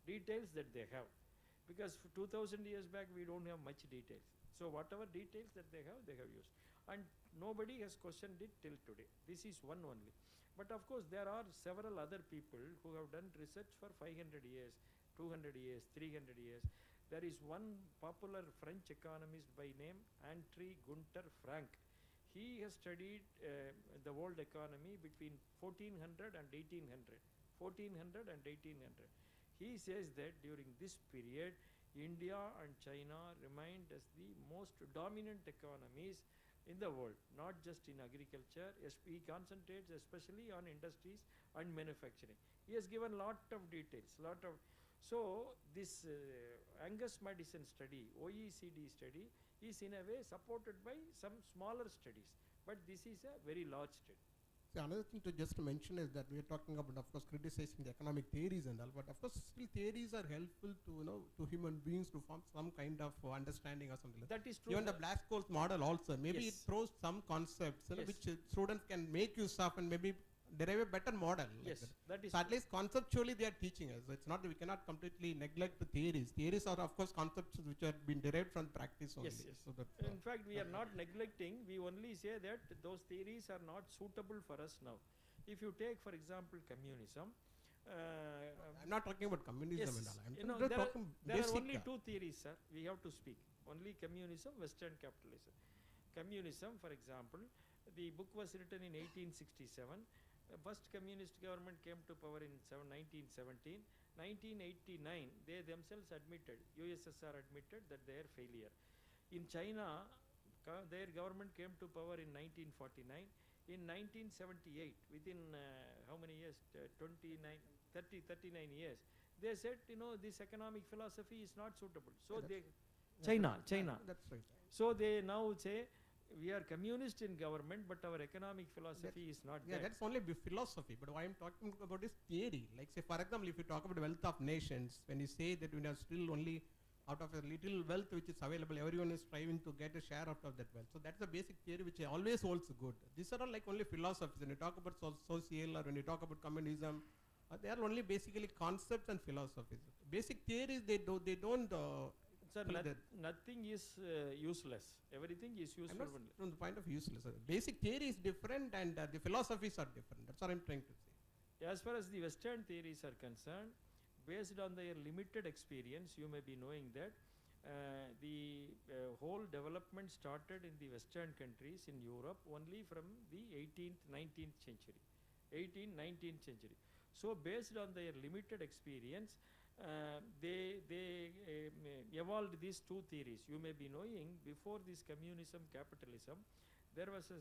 details that they have, because 2000 years back we don't have much details. So whatever details that they have used, and nobody has questioned it till today. This is one only. But of course there are several other people who have done research for 500 years, 200 years, 300 years. There is one popular French economist by name André Gunther Frank. He has studied the world economy between 1400 and 1800. 1400 and 1800. He says that during this period, India and China remained as the most dominant economies in the world, not just in agriculture. He concentrates especially on industries and manufacturing. He has given lot of details, so this Angus Madison study, OECD study, is in a way supported by some smaller studies, but this is a very large study. So another thing to just mention is that we are talking about, of course, criticizing the economic theories and all, but of course still theories are helpful to, to human beings to form some kind of understanding or something like that. That is true. Even the Black-Scholes model also, maybe Yes. it throws some concepts Yes. which students can make use of and maybe derive a better model. Yes, that is So at true. least conceptually they are teaching us. It's not that we cannot completely neglect the theories. Theories are of course concepts which are been derived from practice only. Yes, yes. So that, In fact, we are not neglecting, we only say that those theories are not suitable for us now. If you take, for example, communism, I'm not talking about communism yes, and all. I'm you know, just there are, talking there are basic. only two theories, sir. We have to speak. Only communism, Western capitalism. Communism, for example, the book was written in 1867. First communist government came to power in 1917. 1989, they themselves admitted, USSR admitted that they are failure. In China, their government came to power in 1949. In 1978, within how many years? 39 years. They said, this economic philosophy is not suitable. So Yeah, China. That's right. So they now say, we are communist in government, but our economic philosophy is not Yeah, that. that's only philosophy. But what I'm talking about is theory. Like say, for example, if you talk about wealth of nations, when you say that we are still only out of a little wealth which is available, everyone is striving to get a share out of that wealth. So that's the basic theory which always holds good. These are all like only philosophies. When you talk about social or when you talk about communism, they are only basically concepts and philosophies. Basic theories they don't. Sir, Well, that- nothing is useless. Everything is I'm useful not only. from the point of useless. Basic theory is different and the philosophies are different. That's what I'm trying to say. As far as the Western theories are concerned, based on their limited experience, you may be knowing that the whole development started in the Western countries in Europe only from the 18th, 19th century. 18th, 19th century. So based on their limited experience, they evolved these two theories. You may be knowing, before this communism, capitalism, there was a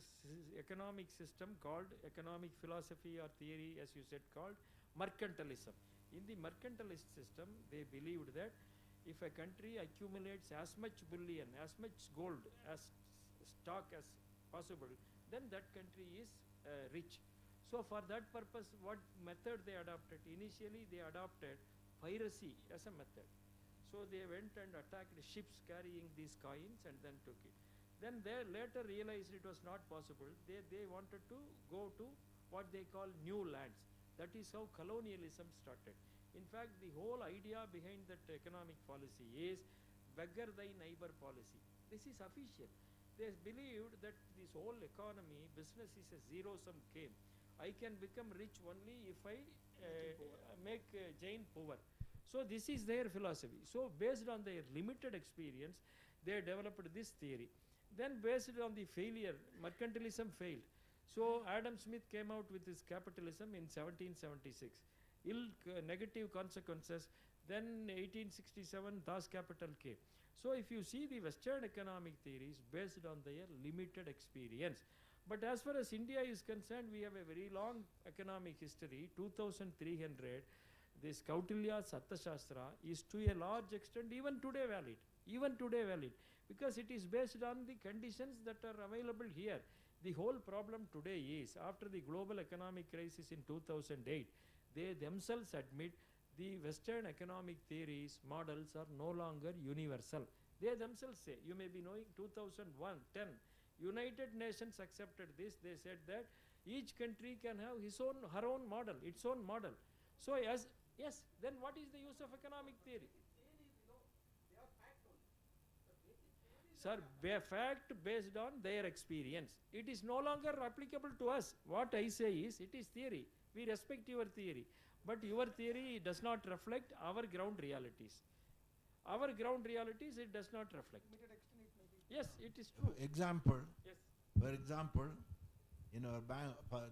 economic system called economic philosophy or theory, as you said, called mercantilism. In the mercantilist system, they believed that if a country accumulates as much bullion, as much gold, as stock as possible, then that country is rich. So for that purpose, what method they adopted? Initially, they adopted piracy as a method. So they went and attacked ships carrying these coins and then took it. Then they later realized it was not possible. They wanted to go to what they call new lands. That is how colonialism started. In fact, the whole idea behind that economic policy is beggar thy neighbor policy. This is official. They believed that this whole economy, business is a zero-sum game. I can become rich only if I make Jain poor. So this is their philosophy. So based on their limited experience, they developed this theory. Then based on the failure, mercantilism failed. So Adam Smith came out with his capitalism in 1776. Negative consequences. Then 1867, Das Kapital came. So if you see the Western economic theories based on their limited experience. But as far as India is concerned, we have a very long economic history, 2300. This Kautilya's Arthashastra is to a large extent even today valid, because it is based on the conditions that are available here. The whole problem today is, after the global economic crisis in 2008, they themselves admit the Western economic theories, models are no longer universal. They themselves say, you may be knowing 2001, 10, United Nations accepted this. They said that each country can have her own model, its own model. So yes, then what is the use of economic theory? Sir, fact based on their experience. It is no longer applicable to us. What I say is, it is theory. We respect your theory. But your theory does not reflect our ground realities. Our ground realities, it does not reflect. Yes, it is true. Example. Yes. For example, in our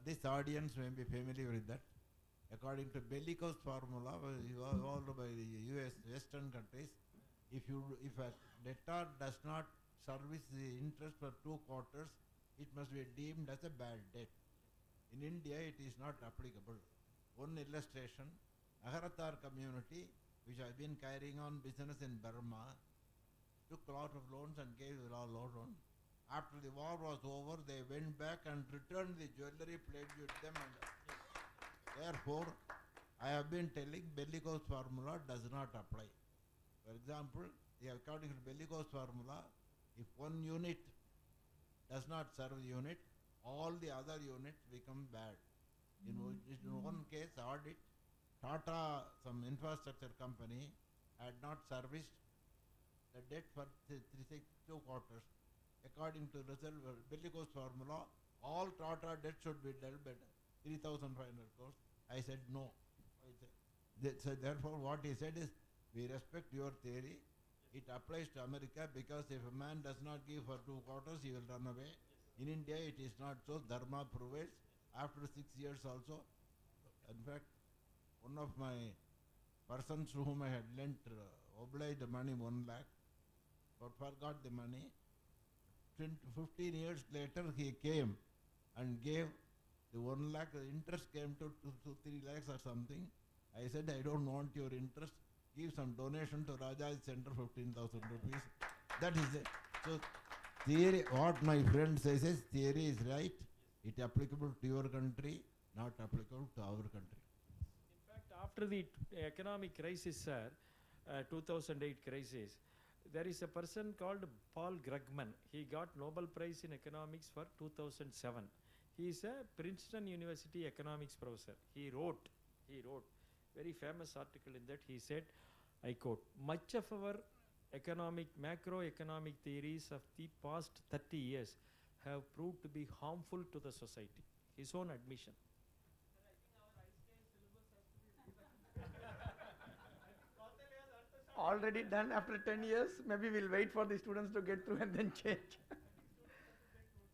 this audience may be familiar with that. According to Bellicose formula, evolved by the US Western countries, if a debtor does not service the interest for 2 quarters, it must be deemed as a bad debt. In India, it is not applicable. One illustration: Agaratar community, which has been carrying on business in Burma, took a lot of loans and gave a lot of loans. After the war was over, they went back and returned the jewelry pledged with them. And therefore, I have been telling Bellicose formula does not apply. For example, according to Bellicose formula, if one unit does not serve the unit, all the other units become bad. In one case, audit, Tata, some infrastructure company, had not serviced the debt for 2 quarters. According to Bellicose formula, all Tata debt should be dealt by 3,500 crores. I said no. So therefore, what he said is, we respect your theory. It applies to America because if a man does not give for 2 quarters, he will run away. In India, it is not so. Dharma prevails. After 6 years also, in fact, one of my persons to whom I had lent obliged money 1 lakh, but forgot the money. 15 years later, he came and gave the 1 lakh. The interest came to 3 lakhs or something. I said, I don't want your interest. Give some donation to Raja's Center, 15,000 rupees. That is it. So, theory, what my friend says is, theory is right. It applicable to your country, not applicable to our country. In fact, after the economic crisis, sir, 2008 crisis, there is a person called Paul Krugman. He got Nobel Prize in Economics for 2007. He is a Princeton University economics professor. He wrote very famous article in that. He said, I quote, much of our macroeconomic theories of the past 30 years have proved to be harmful to the society. His own admission. Already done after 10 years. Maybe we'll wait for the students to get through and then change.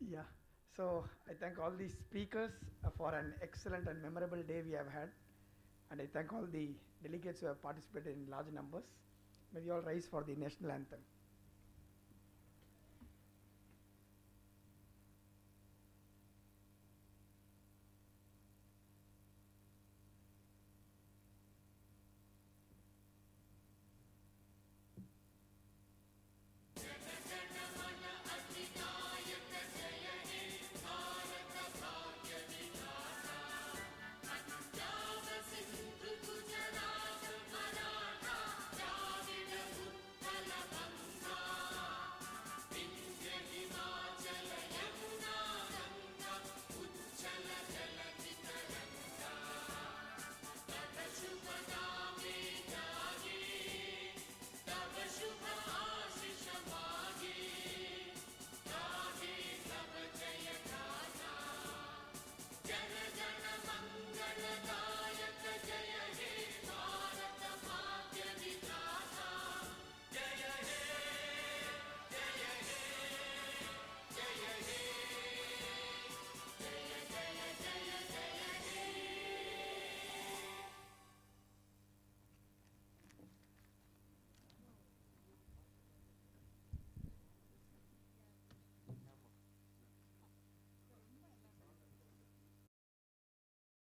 Yeah. So I thank all the speakers for an excellent and memorable day we have had. And I thank all the delegates who have participated in large numbers. May we all rise for the national anthem.